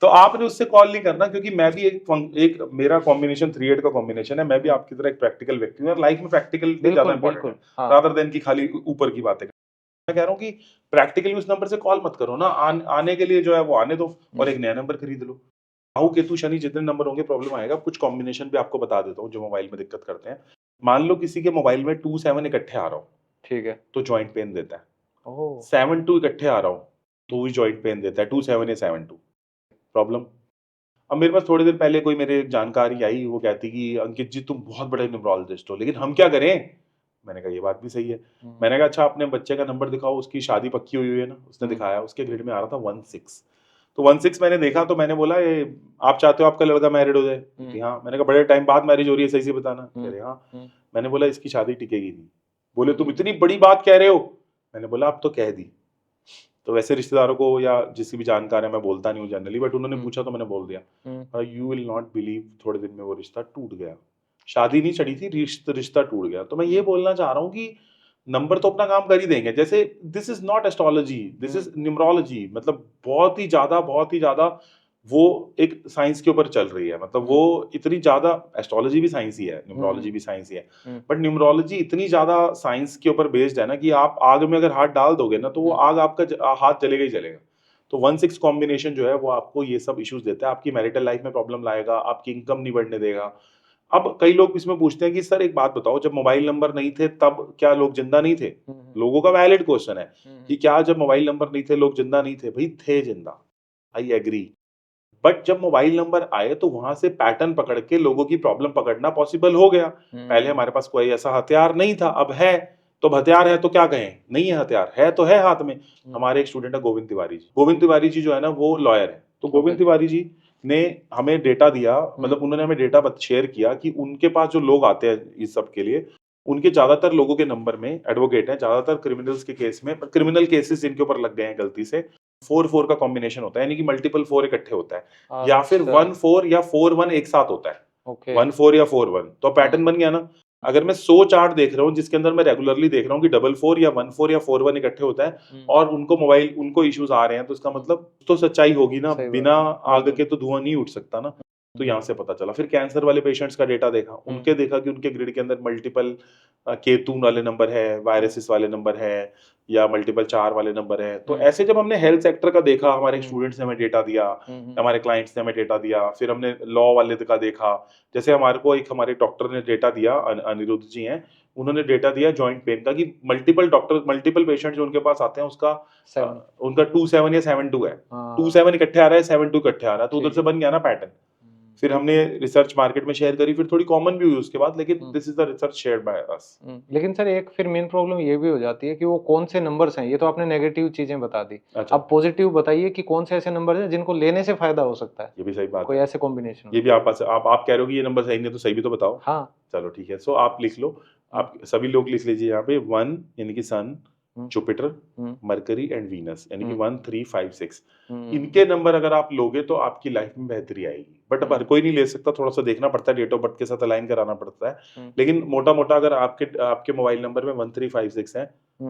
तो आपने उससे कॉल नहीं करना, क्योंकि मैं भी एक मेरा कॉम्बिनेशन 3-8 का कॉम्बिनेशन है। मैं भी आपकी तरह एक प्रैक्टिकल व्यक्ति हूँ और लाइफ में प्रैक्टिकल ज्यादा इंपॉर्टेंट है, रादर देन की खाली ऊपर की बातें। मैं कह रहा हूँ कि प्रैक्टिकली उस नंबर से कॉल मत करो ना, आने के लिए जो है वो आने दो और एक नया नंबर खरीद लो। राहु केतु शनि जितने नंबर होंगे प्रॉब्लम आएगा। कुछ कॉम्बिनेशन भी आपको बता देता हूँ जो मोबाइल में दिक्कत करते हैं। मान लो किसी के मोबाइल में 2 7 इकट्ठे आ रहा हो ठीक है। तो जॉइंट पेन देता है। ओह 7 2 इकट्ठे आ रहा हो तो भी जॉइंट पेन देता है, 2 7 या 7 2 प्रॉब्लम। अब मेरे पास थोड़ी देर पहले कोई मेरे जानकारी आई, वो कहती कि अंकित जी तुम बहुत बड़े न्यूमरोलॉजिस्ट हो, लेकिन हम क्या करें? मैंने कहा ये बात भी सही है। मैंने कहा अच्छा अपने बच्चे का नंबर दिखाओ, उसकी शादी पक्की हुई है ना? उसने दिखाया, उसके ग्रिड में आ रहा था 16। तो 16 मैंने देखा तो मैंने बोला ये आप चाहते हो आपका लड़का मैरिड हो जाए? कि हाँ। मैंने कहा बड़े टाइम बाद मैरिज हो रही है, सही से बताना। कह रहे हाँ। मैंने बोला इसकी शादी टिकेगी नहीं। बोले तुम इतनी बड़ी बात कह रहे हो? मैंने बोला अब तो कह दी। तो वैसे रिश्तेदारों को या जिसकी भी जानकार है मैं बोलता नहीं हूँ जनरली, बट उन्होंने पूछा तो मैंने बोल दिया। यू विल नॉट बिलीव, थोड़े दिन में वो रिश्ता टूट गया। शादी नहीं चढ़ी थी, रिश्ता टूट गया। तो मैं ये बोलना चाह रहा हूँ कि नंबर तो अपना काम कर ही देंगे। जैसे this is not astrology, this is numerology. मतलब बहुत ही ज्यादा वो एक साइंस के ऊपर चल रही है। मतलब वो इतनी ज्यादा, एस्ट्रोलॉजी भी साइंस ही है, न्यूमरोलॉजी भी साइंस ही है, बट न्यूमरोलॉजी इतनी ज्यादा साइंस के ऊपर बेस्ड है ना कि आप आग में अगर हाथ डाल दोगे ना तो वो आग आपका हाथ जलेगा ही जलेगा। तो 1-6 कॉम्बिनेशन जो है वो आपको ये सब इश्यूज देता है। आपकी मैरिटल लाइफ में प्रॉब्लम लाएगा, आपकी इनकम नहीं बढ़ने देगा। अब कई लोग इसमें पूछते हैं कि सर एक बात बताओ, जब मोबाइल नंबर नहीं थे तब क्या लोग जिंदा नहीं थे? लोगों का वैलिड क्वेश्चन है कि क्या जब मोबाइल नंबर नहीं थे लोग जिंदा नहीं थे? भाई थे जिंदा, आई एग्री। बट जब मोबाइल नंबर आए तो वहां से पैटर्न पकड़ के लोगों की प्रॉब्लम पकड़ना पॉसिबल हो गया। पहले हमारे पास कोई ऐसा हथियार नहीं था, अब है। तो अब हथियार है तो क्या कहें? नहीं है हथियार, है तो है हाथ में। हमारे एक स्टूडेंट है गोविंद तिवारी जी। गोविंद तिवारी जी जो है ना वो लॉयर है। तो गोविंद तिवारी जी ने हमें डेटा दिया, मतलब उन्होंने हमें डेटा शेयर किया कि उनके पास जो लोग आते हैं इस सब के लिए, उनके ज्यादातर लोगों के नंबर में एडवोकेट हैं, ज्यादातर क्रिमिनल्स के केस में, क्रिमिनल केसेस इनके ऊपर लग गए हैं गलती से। 4-4 का कॉम्बिनेशन होता है, यानी कि मल्टीपल 4 इकट्ठे होता है, या फिर 1-4 या 4-1 एक साथ होता है। ओके 1-4 या 4-1 तो पैटर्न बन गया ना। अगर मैं 100 चार्ट देख रहा हूँ जिसके अंदर मैं रेगुलरली देख रहा हूँ कि 4-4 या 1-4 या 4-1 इकट्ठे होता है और उनको इश्यूज आ रहे हैं, तो इसका मतलब तो सच्चाई होगी ना। सही बात बिना है। आग के तो धुआं नहीं उठ सकता ना। तो यहाँ से पता चला। फिर कैंसर वाले पेशेंट्स का डेटा देखा, उनके देखा कि उनके ग्रिड के अंदर मल्टीपल केतु वाले नंबर है, वायरसेस वाले नंबर है, या मल्टीपल 4 वाले नंबर है। तो ऐसे जब हमने हेल्थ सेक्टर का देखा, हमारे स्टूडेंट्स ने हमें डेटा दिया, हमारे क्लाइंट्स ने हमें डेटा दिया, फिर हमने लॉ वाले का देखा। जैसे हमारे को एक हमारे डॉक्टर ने डेटा दिया, अनिरुद्ध जी हैं, उन्होंने डेटा दिया जॉइंट पेन का कि मल्टीपल पेशेंट जो उनके पास आते हैं उसका उनका 2-7 या 7-2 है। 2-7 इकट्ठे आ रहा है, 7-2 इकट्ठे आ रहा है, तो उधर से बन गया ना पैटर्न। फिर हमने रिसर्च मार्केट में शेयर करी, फिर थोड़ी कॉमन भी हुई उसके बाद, लेकिन this is the research shared by us. लेकिन सर एक फिर मेन प्रॉब्लम ये भी हो जाती है कि वो कौन से नंबर्स हैं। ये तो आपने नेगेटिव चीजें बता दी। अच्छा। अब पॉजिटिव बताइए कि कौन से ऐसे नंबर हैं जिनको लेने से फायदा हो सकता है। ये भी सही बात कोई है। ऐसे कॉम्बिनेशन ये भी आप कह रहे हो कि ये नंबर सही नहीं है तो सही भी तो बताओ। हाँ चलो ठीक है, सो आप लिख लो, आप सभी लोग लिख लीजिए यहाँ पे 1 यानी कि सन, जुपिटर, मरकरी एंड वीनस, यानी कि 1 3 5 6। इनके नंबर अगर आप लोगे तो आपकी लाइफ में बेहतरी आएगी। बट अब हर कोई नहीं ले सकता, थोड़ा सा देखना पड़ता है, डेट ऑफ बर्थ के साथ अलाइन कराना पड़ता है। लेकिन मोटा मोटा अगर आपके मोबाइल नंबर में 1 3 5 6 है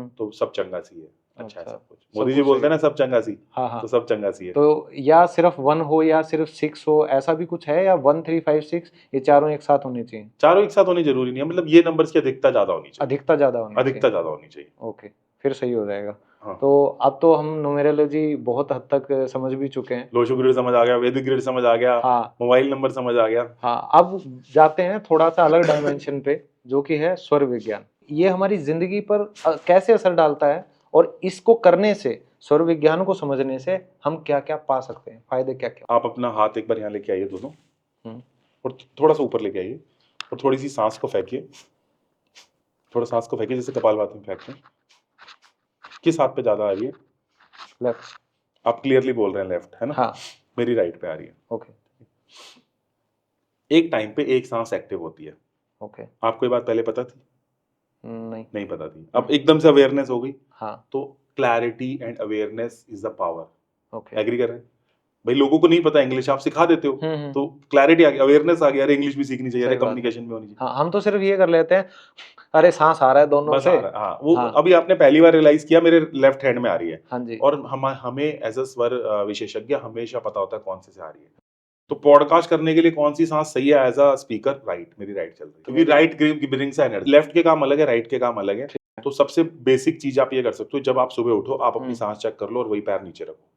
तो सब चंगा सी है। अच्छा है सब कुछ। मोदी जी बोलते हैं ना सब चंगा सी। हाँ हाँ तो सब चंगा सी है। तो या सिर्फ 1 हो या सिर्फ 6 हो, ऐसा भी कुछ है, या 1 3 5 6 ये चारों एक साथ होने चाहिए? चारों एक साथ होनी जरूरी नहीं है, मतलब ये नंबर्स की अधिकता ज्यादा होनी चाहिए। अधिकता ज्यादा होनी चाहिए। अधिकता ज्यादा होनी चाहिए। ओके फिर सही हो जाएगा। हाँ। तो अब तो हम न्यूमेरोलॉजी बहुत हद तक समझ भी चुके हैं। लोशो ग्रिड समझ आ गया, वैदिक ग्रिड समझ आ गया, हाँ मोबाइल नंबर समझ आ गया। हाँ अब जाते हैं थोड़ा सा अलग डायमेंशन पे, जो कि है स्वर विज्ञान। ये हमारी जिंदगी पर कैसे असर डालता है, और इसको करने से, स्वर विज्ञान को समझने से हम क्या क्या पा सकते हैं, फायदे क्या क्या? आप अपना हाथ एक बार यहाँ लेके आइए दोनों, और थोड़ा सा ऊपर लेके आइए, और थोड़ी सी सांस को फेंकिए। थोड़ा सांस को फेंकिए जैसे कपालभाति में फेंकते हैं। किस हाथ पे ज्यादा आ रही है? लेफ्ट। आप क्लियरली बोल रहे हैं लेफ्ट, है ना? हाँ मेरी राइट पे आ रही है। ओके एक टाइम पे एक सांस एक्टिव होती है। ओके आपको ये बात पहले पता थी? नहीं नहीं पता थी। अब एकदम से अवेयरनेस हो गई। हाँ तो clarity and awareness is the power. Okay agree कर रहे हैं? भाई लोगों को नहीं पता इंग्लिश, आप सिखा देते हो, तो क्लैरिटी आ गई, अवेयरनेस आ गया, अरे इंग्लिश भी सीखनी चाहिए, अरे सही बात है। कम्युनिकेशन भी होनी चाहिए। हाँ हम तो सिर्फ ये कर लेते हैं, अरे सांस आ रहा है दोनों बस से। आ रहा है, हाँ वो हाँ। अभी आपने पहली बार रियलाइज किया मेरे लेफ्ट हैंड में आ रही है। हाँ जी और हमें एज अ स्वर विशेषज्ञ हमेशा पता होता है कौन से आ रही है। तो पॉडकास्ट करने के लिए कौन सी सांस सही है एज अ स्पीकर? राइट, मेरी राइट चल रही है, क्योंकि राइट ब्रिंग्स एनर्जी। लेफ्ट के काम अलग है, राइट के काम अलग है। तो सबसे बेसिक चीज आप ये कर सकते हो, जब आप सुबह उठो आप अपनी हम्म। सांस चेक कर लो और वही पैर नीचे रखो।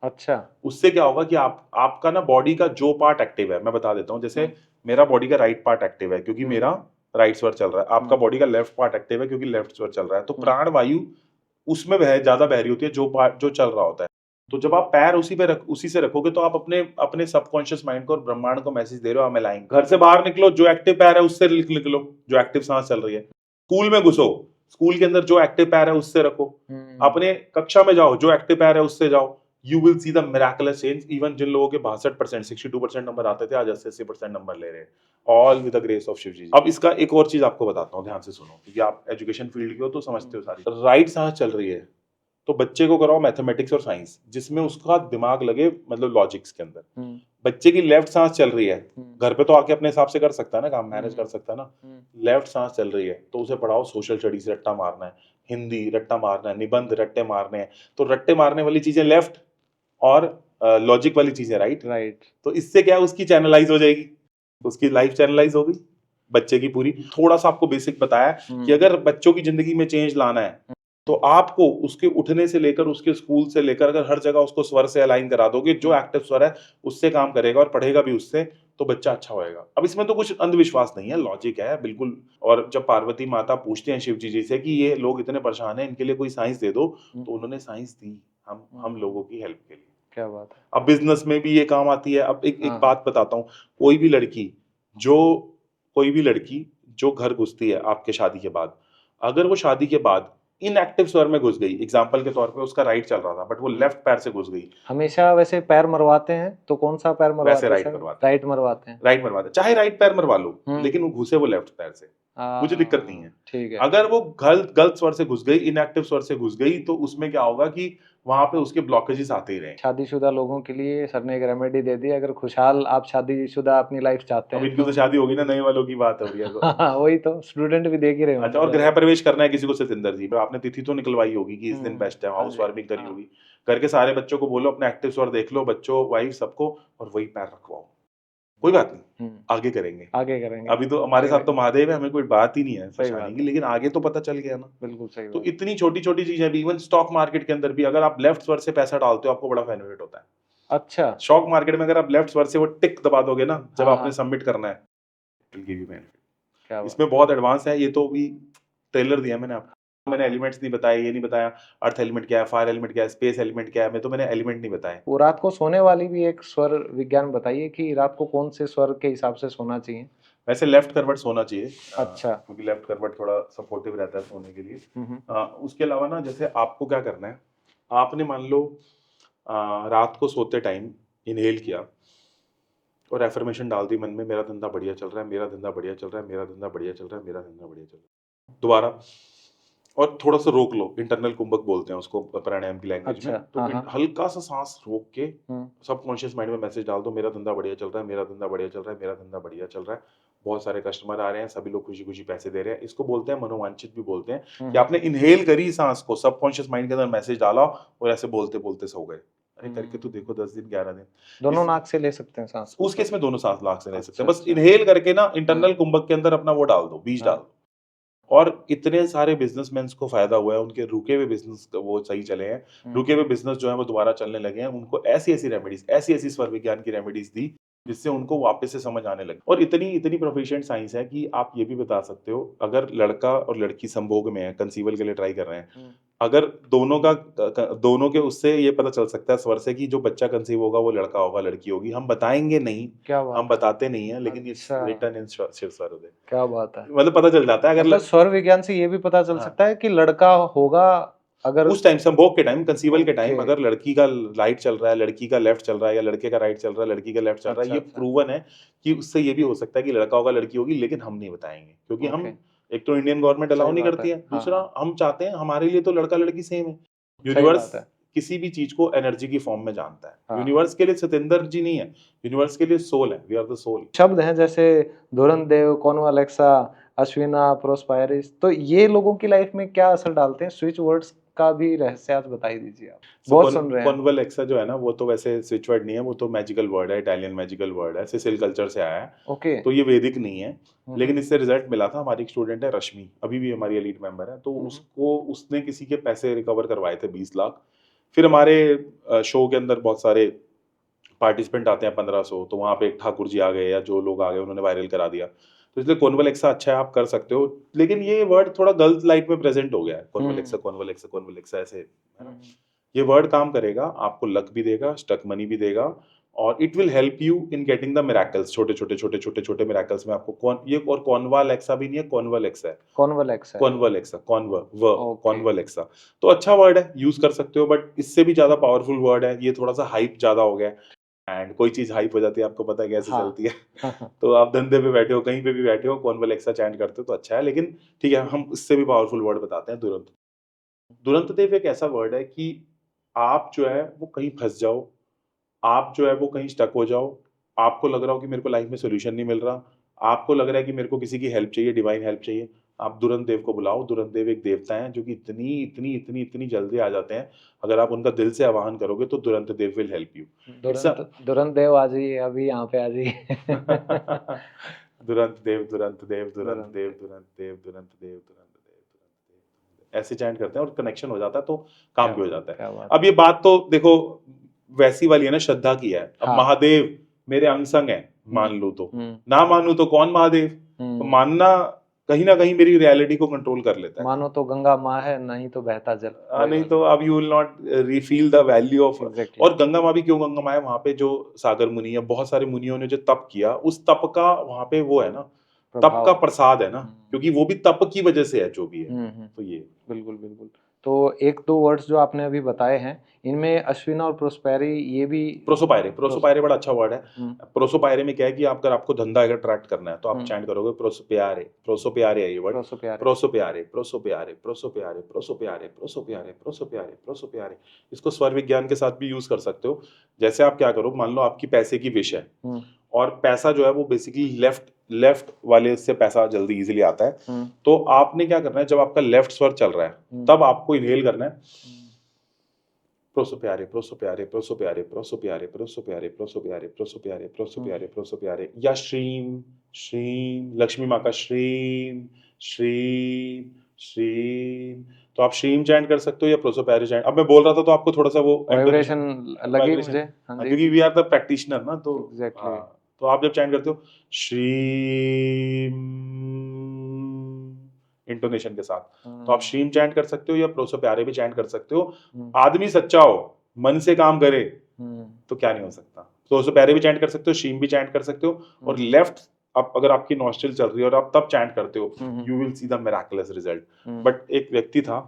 अच्छा। उससे क्या होगा कि आपका ना बॉडी का जो पार्ट एक्टिव है, मैं बता देता हूँ, जैसे मेरा बॉडी का राइट पार्ट एक्टिव है क्योंकि हम्म। मेरा राइट स्वर चल रहा है, आपका हम्म। बॉडी का लेफ्ट पार्ट एक्टिव है क्योंकि लेफ्ट स्वर चल रहा है। तो हम्म। प्राण वायु उसमें ज्यादा बह रही होती है जो पार्ट जो चल रहा होता है। तो जब आप पैर उसी से रखोगे तो आप अपने सबकॉन्शियस माइंड को और ब्रह्मांड को मैसेज दे रहे हो, हमें लाएंगे। घर से बाहर निकलो, जो एक्टिव पैर है उससे निकलो, जो एक्टिव सांस चल रही है। स्कूल में घुसो, स्कूल के अंदर जो एक्टिव पैर है उससे रखो। अपने कक्षा में जाओ, जो एक्टिव पैर है उससे जाओ। You will see the miraculous change. Even जिन लोगों के 62% 62% नंबर आते थे, आज 80% नंबर ले रहे हैं, all with the grace of Shiv ji. अब इसका एक और चीज आपको बताता हूँ, ध्यान से सुनो, क्योंकि आप एजुकेशन फील्ड के हो तो समझते हो सारी। राइट सांस चल रही है तो बच्चे को कराओ मैथमेटिक्स और साइंस, जिसमें उसका दिमाग लगे, मतलब लॉजिक्स के अंदर। बच्चे की लेफ्ट सांस चल रही है, घर पे तो आके अपने हिसाब से कर सकता है ना, काम मैनेज कर सकता है ना। लेफ्ट सांस चल रही है तो उसे पढ़ाओ सोशल स्टडीज, रट्टा मारना है, हिंदी रट्टा मारना है, निबंध रट्टे मारने हैं। तो रट्टे मारने वाली चीजें लेफ्ट और लॉजिक वाली चीजें राइट। तो इससे क्या है, उसकी चैनलाइज हो जाएगी, उसकी लाइफ चैनलाइज होगी बच्चे की पूरी। थोड़ा सा आपको बेसिक बताया कि अगर बच्चों की जिंदगी में चेंज लाना है तो आपको उसके उठने से लेकर, उसके स्कूल से लेकर, अगर हर जगह उसको स्वर से अलाइन करा दोगे, जो एक्टिव स्वर है उससे काम करेगा और पढ़ेगा भी उससे, तो बच्चा अच्छा होएगा। अब इसमें तो कुछ अंधविश्वास नहीं है, लॉजिक है बिल्कुल। और जब पार्वती माता पूछते हैं शिव जी से कि ये लोग इतने परेशान हैं, इनके लिए कोई साइंस दे दो, तो उन्होंने साइंस दी हम लोगों की हेल्प के लिए। क्या बात है। अब बिजनेस में भी ये काम आती है। अब एक हाँ। बात बताता हूँ, कोई भी लड़की जो घर घुसती है आपके शादी के बाद, अगर वो शादी के बाद इनएक्टिव स्वर में घुस गई, एग्जाम्पल के तौर पे उसका राइट चल रहा था बट वो लेफ्ट पैर से घुस गई, हमेशा वैसे पैर मरवाते हैं तो कौन सा पैर मरवाते वैसे हैं राइट सर? मरवाते राइट मरवाते हैं। राइट मरवाते, चाहे राइट पैर मरवा लो, लेकिन वो घुसे वो लेफ्ट पैर से, मुझे दिक्कत नहीं है। ठीक है। अगर वो गलत स्वर से घुस गई, इनएक्टिव स्वर से घुस गई, तो उसमें क्या होगा कि वहां पे उसके ब्लॉकेजेस आते ही रहे। शादीशुदा लोगों के लिए सर ने एक रेमेडी दे दी, अगर खुशहाल आप शादीशुदा अपनी लाइफ चाहते अब हैं इनकी तो शादी होगी ना, नए वालों की बात हो रही है तो। हाँ, वही तो स्टूडेंट भी देख ही रहे अच्छा, और गृह प्रवेश करना है किसी को सतिंदर जी, आपने तिथि तो निकलवाई होगी कि इस दिन बेस्ट है, हाँ हाउस जी, वार्मिंग करी हाँ। होगी, करके सारे बच्चों को बोलो अपने एक्टिव स्वर देख लो, बच्चों वाइफ सबको, और वही पैर रखवाओ। कोई बात नहीं, आगे करेंगे। अभी तो हमारे साथ तो महादेव है, हमें कोई बात ही नहीं है परेशानी की, लेकिन आगे तो पता चल गया ना। बिल्कुल सही तो बात। इतनी छोटी छोटी चीजें भी, इवन स्टॉक मार्केट के अंदर भी अगर आप लेफ्ट स्वर से पैसा डालते हो, आपको बड़ा बेनिफिट होता है। अच्छा। स्टॉक मार्केट में अगर आप लेफ्ट स्वर से वो टिक दबा दोगे ना, जब हाँ, आपने हाँ। सबमिट करना है, it will give you benefit। क्या बात। इसमें बहुत एडवांस है, ये तो भी ट्रेलर दिया मैंने आपको, मैंने एलिमेंट्स नहीं बताए, ये नहीं बताया अर्थ एलिमेंट क्या है, फायर एलिमेंट क्या है, स्पेस एलिमेंट क्या है, मैं तो मैंने एलिमेंट नहीं बताए। वो रात को सोने वाली भी एक स्वर विज्ञान बताइए कि रात को कौन से स्वर के हिसाब से सोना चाहिए? वैसे लेफ्ट करवट सोना चाहिए। अच्छा। क्योंकि लेफ्ट करवट थोड़ा सपोर्टिव रहता है सोने के लिए। उसके अलावा ना, जैसे आपको क्या करना है, आपने मान लो रात को सोते टाइम इनहेल किया और एफर्मेशन डाल दी मन में, मेरा धंधा बढ़िया चल रहा है, मेरा धंधा बढ़िया चल रहा है, मेरा धंधा बढ़िया चल रहा है, मेरा धंधा बढ़िया चल रहा है। दोबारा, और थोड़ा सा रोक लो, इंटरनल कुंभक बोलते हैं उसको प्राणायाम की लैंग्वेज में। तो हल्का सा सांस रोक के सबकॉन्शियस माइंड में मैसेज डाल दो, मेरा धंधा बढ़िया चल रहा है, मेरा धंधा बढ़िया चल रहा है, मेरा धंधा बढ़िया चल रहा है, बहुत सारे कस्टमर आ रहे हैं, सभी लोग खुशी खुशी पैसे दे रहे हैं। इसको बोलते हैं मनोवांछित भी बोलते हैं, कि आपने इनहेल करी सांस को, सबकॉन्शियस माइंड के अंदर मैसेज डाला और ऐसे बोलते बोलते सो गए। अरे करके तो देखो 10 दिन 11 दिन। दोनों नाक से ले सकते हैं सांस? उस केस में दोनों सांस नाक से ले सकते हैं। बस इनहेल करके ना इंटरनल कुंभक के अंदर अपना वो डाल दो, बीज डाल दो। और इतने सारे बिजनेसमैन को फायदा हुआ है, उनके रुके हुए बिजनेस वो सही चले हैं, रुके हुए बिजनेस जो है वो दोबारा चलने लगे हैं। उनको ऐसी ऐसी रेमेडीज, ऐसी ऐसी स्वर विज्ञान की रेमेडीज दी जिससे उनको वापस से समझ आने लगी। और इतनी इतनी प्रोफिशिएंट साइंस है कि आप ये भी बता सकते हो, अगर लड़का और लड़की संभोग में है, कंसीवल के लिए ट्राई कर रहे हैं, अगर दोनों के उससे ये पता चल सकता है स्वर से कि जो बच्चा कंसीव होगा वो लड़का होगा लड़की होगी। हम बताएंगे नहीं, हम बताते नहीं है, लेकिन it's written in Shiv Swarodaya. क्या बात है। मतलब पता चल जाता है। अगर स्वर विज्ञान से ये भी पता चल सकता है कि लड़का होगा अगर उस टाइम संभोग के टाइम, कंसीवल के टाइम, अगर लड़की का राइट चल रहा है, लड़की का लेफ्ट चल रहा है, या लड़के का राइट चल रहा है, लड़की का लेफ्ट चल रहा है, ये प्रूवन है कि उससे ये भी हो सकता है कि लड़का होगा लड़की होगी, लेकिन हम नहीं बताएंगे क्योंकि हम, एक तो इंडियन गवर्नमेंट अलाउ नहीं करती है, दूसरा हम चाहते हैं हमारे लिए तो लड़का लड़की सेम है। यूनिवर्स किसी भी चीज को एनर्जी की फॉर्म में जानता है। यूनिवर्स के लिए सतेंद्र जी नहीं है, यूनिवर्स के लिए सोल है, वी आर द सोल। शब्द हैं जैसे धुरंधर, कॉन्वालेक्सा, अश्विना, प्रोस्पायरिस, तो ये लोगों की लाइफ में क्या असर डालते हैं? स्विच वर्ड्स का भी रहस्य आज बता ही दीजिए आप, बहुत सुन रहे हैं। कॉन्वलेक्सा जो है ना, वो तो वैसे स्विच वर्ड नहीं है, वो तो मैजिकल वर्ड है, इटालियन मैजिकल वर्ड है, सिसिल कल्चर से आया है, ओके। तो ये वैदिक नहीं है। लेकिन इससे रिजल्ट मिला था। हमारी एक स्टूडेंट है रश्मि, अभी भी हमारी एलीट मेंबर है, तो उसने किसी के पैसे रिकवर करवाए थे 20 लाख। फिर हमारे शो के अंदर बहुत सारे पार्टिसिपेंट आते हैं 1500, तो वहाँ पे एक ठाकुर जी आ गए या जो लोग आ गए उन्होंने वायरल करा दिया। तो इसलिए कॉन्वलेक्सा अच्छा है, आप कर सकते हो, लेकिन ये वर्ड थोड़ा गलत लाइट में प्रेजेंट हो गया है। कॉन्वलेक्सा ऐसे, है ना। ये वर्ड काम करेगा, आपको लक भी देगा, स्टक मनी भी देगा, और it will help you in getting the miracles. छोटे मिराकल्स में आपको ये, और कॉन्वालेक्सा भी नहीं है, कॉन्वलेक्सा है। कॉन्वलेक्सा है। कॉन्वलेक्सा, ओके। कॉन्वलेक्सा। तो अच्छा वर्ड है, यूज कर सकते हो, बट इससे भी ज्यादा पावरफुल वर्ड है ये, थोड़ा सा हाइप ज्यादा हो गया है। एंड कोई चीज हाइप हो जाती है, आपको पता है कैसे हाँ। चलती है। तो आप धंधे पे बैठे हो, कहीं पे भी बैठे हो, कॉन्वलेक्सा चैंट करते हो तो अच्छा है। लेकिन ठीक है, हम इससे भी पावरफुल वर्ड बताते हैं, दुरंत। दुरंतदेव एक ऐसा वर्ड है कि आप जो है वो कहीं फंस जाओ, आप जो है वो कहीं स्टक हो जाओ, आपको लग रहा हो कि मेरे को लाइफ में सोल्यूशन नहीं मिल रहा, आपको लग रहा है कि मेरे को किसी की हेल्प चाहिए, डिवाइन हेल्प चाहिए, आप दुरंत देव को बुलाओ। दुरंत देव एक देवता हैं जो कि इतनी जल्दी आ जाते हैं। अगर आप उनका दिल से आवाहन करोगे तो दुरंत देव विल हेल्प यू। दुरंत देव आ जाइए, अभी यहाँ पे आ जाइए। दुरंत देव, दुरंत देव, दुरंत देव, दुरंत देव, दुरंत देव, दुरंत देव, ऐसे चैंट करते हैं और कनेक्शन हो जाता है, तो काम भी हो जाता है। अब ये बात तो देखो वैसी वाली है ना, श्रद्धा की है। अब महादेव मेरे अंग संग है, मान लो, तो ना मानू तो कौन महादेव, तो मानना कहीं ना कहीं मेरी रियलिटी को कंट्रोल कर लेता है। मानो तो गंगा माँ है, नहीं तो बहता जल, नहीं तो अब you will not refill the value of. Exactly. और गंगा माँ भी क्यों गंगा माँ है, वहां पे जो सागर मुनि है, बहुत सारे मुनियों ने जो तप किया, उस तप का वहां पे वो है ना, तप का प्रसाद है ना, क्योंकि वो भी तप की वजह से है जो भी है। तो ये बिल्कुल बिल्कुल। तो एक दो वर्ड्स जो आपने अभी बताए हैं, इनमें अश्विना और प्रोस्पेरी, ये भी प्रोसोपायरे बड़ा अच्छा वर्ड है। प्रोसोपायरे में क्या है कि अगर आपको धंधा अगर अट्रैक्ट करना है तो आप चैंट करोगे प्रोसोप्यारे है ये वर्ड, प्रोसोप्यारे। इसको स्वर विज्ञान के साथ भी यूज कर सकते हो। जैसे आप क्या करो, मान लो आपकी पैसे की विश है, और पैसा जो है वो बेसिकली लेफ्ट वाले से पैसा जल्दी इजीली आता है। तो आपने क्या करना है, जब आपका लेफ्ट स्वर चल रहा है तब आपको इनहेल करना है, प्रोसोप्यारे, या श्रीम श्रीम, लक्ष्मी माँ का श्रीम श्रीम श्रीम। तो आप श्रीम चैंट कर सकते हो या प्रोसोप्यारे चैंट। अब मैं बोल रहा था तो आपको थोड़ा सा वो वाइब्रेशन लगी मुझे, क्योंकि वी आर द प्रैक्टिशनर ना, तो एग्जैक्टली। तो आप जब चैंट करते हो श्रीम इंटोनेशन के साथ, तो आप श्रीम चैंट कर सकते हो या प्रोसोप्यारे भी चैंट कर सकते हो। आदमी सच्चा हो, मन से काम करे, तो क्या नहीं हो सकता। प्रोसोप्यारे भी चैंट कर सकते हो, श्रीम भी चैंट कर सकते हो, और लेफ्ट अब अगर आपकी नॉस्ट्रिल चल रही है और आप तब चैंट करते हो, you will see the miraculous result. But एक व्यक्ति था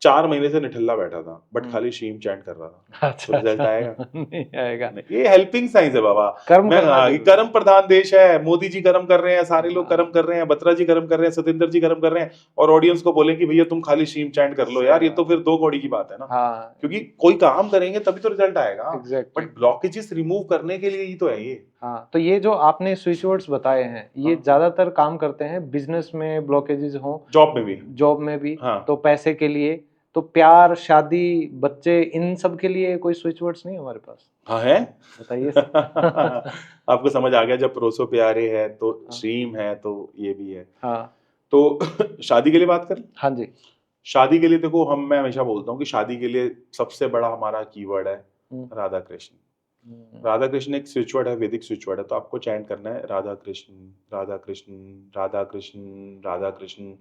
4 महीने से निठल्ला बैठा था, बट खाली श्रीम चैंट कर रहा था। अच्छा, तो रिजल्ट आएगा? नहीं आएगा। ये हेल्पिंग साइंस है बाबा। कर्म प्रधान देश है, मोदी जी कर्म कर रहे हैं, सारे लोग कर्म कर रहे हैं, बत्रा जी कर्म कर रहे हैं, सतेंद्र जी कर्म कर रहे हैं, और ऑडियंस को बोले कि भैया तुम खाली श्रीम चैंट कर लो यार, ये तो फिर 2 कौड़ी की बात है ना। क्योंकि कोई काम करेंगे तभी तो रिजल्ट आएगा। बट ब्लॉकेजेस रिमूव करने के लिए ही तो है ये। हाँ, तो ये जो आपने स्विच वर्ड्स बताए हैं, ये ज्यादातर काम करते हैं बिजनेस में, ब्लॉकेजेस हो, जॉब में भी। तो पैसे के लिए, तो प्यार, शादी, बच्चे, इन सब के लिए कोई स्विच वर्ड्स नहीं हमारे पास? हाँ है, बताइए। आपको समझ आ गया, जब प्रोसो प्यारे है तो श्रीम है, तो ये भी है। हाँ, तो शादी के लिए बात करें। हाँ जी। शादी के लिए देखो, मैं हमेशा बोलता हूँ कि शादी के लिए सबसे बड़ा हमारा कीवर्ड है राधा कृष्ण। राधा कृष्ण एक स्विच वर्ड है, वैदिक स्विच वर्ड है, तो आपको चैंट करना है राधा कृष्ण राधा कृष्ण राधा कृष्ण राधा कृष्ण।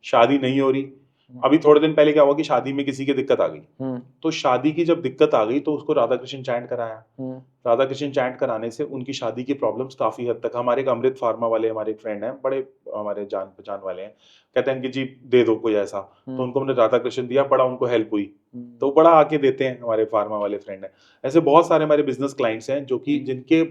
शादी नहीं हो रही, अभी थोड़े दिन पहले क्या हुआ कि शादी में किसी की दिक्कत आ गई, तो शादी की जब दिक्कत आ गई तो उसको राधा कृष्ण चैंट कराया। राधा कृष्ण चैंट कराने से उनकी शादी की प्रॉब्लम्स काफी हद तक, हमारे एक अमृत फार्मा वाले हमारे एक फ्रेंड हैं, बड़े हमारे जान पहचान वाले हैं, कहते हैं कि जी दे दो कोई ऐसा, तो उनको हमने राधा कृष्ण दिया, बड़ा उनको हेल्प हुई, तो बड़ा आके देते हैं हमारे फार्मा वाले फ्रेंड हैं। ऐसे बहुत सारे हमारे बिजनेस क्लाइंट्स हैं जो कि जिनके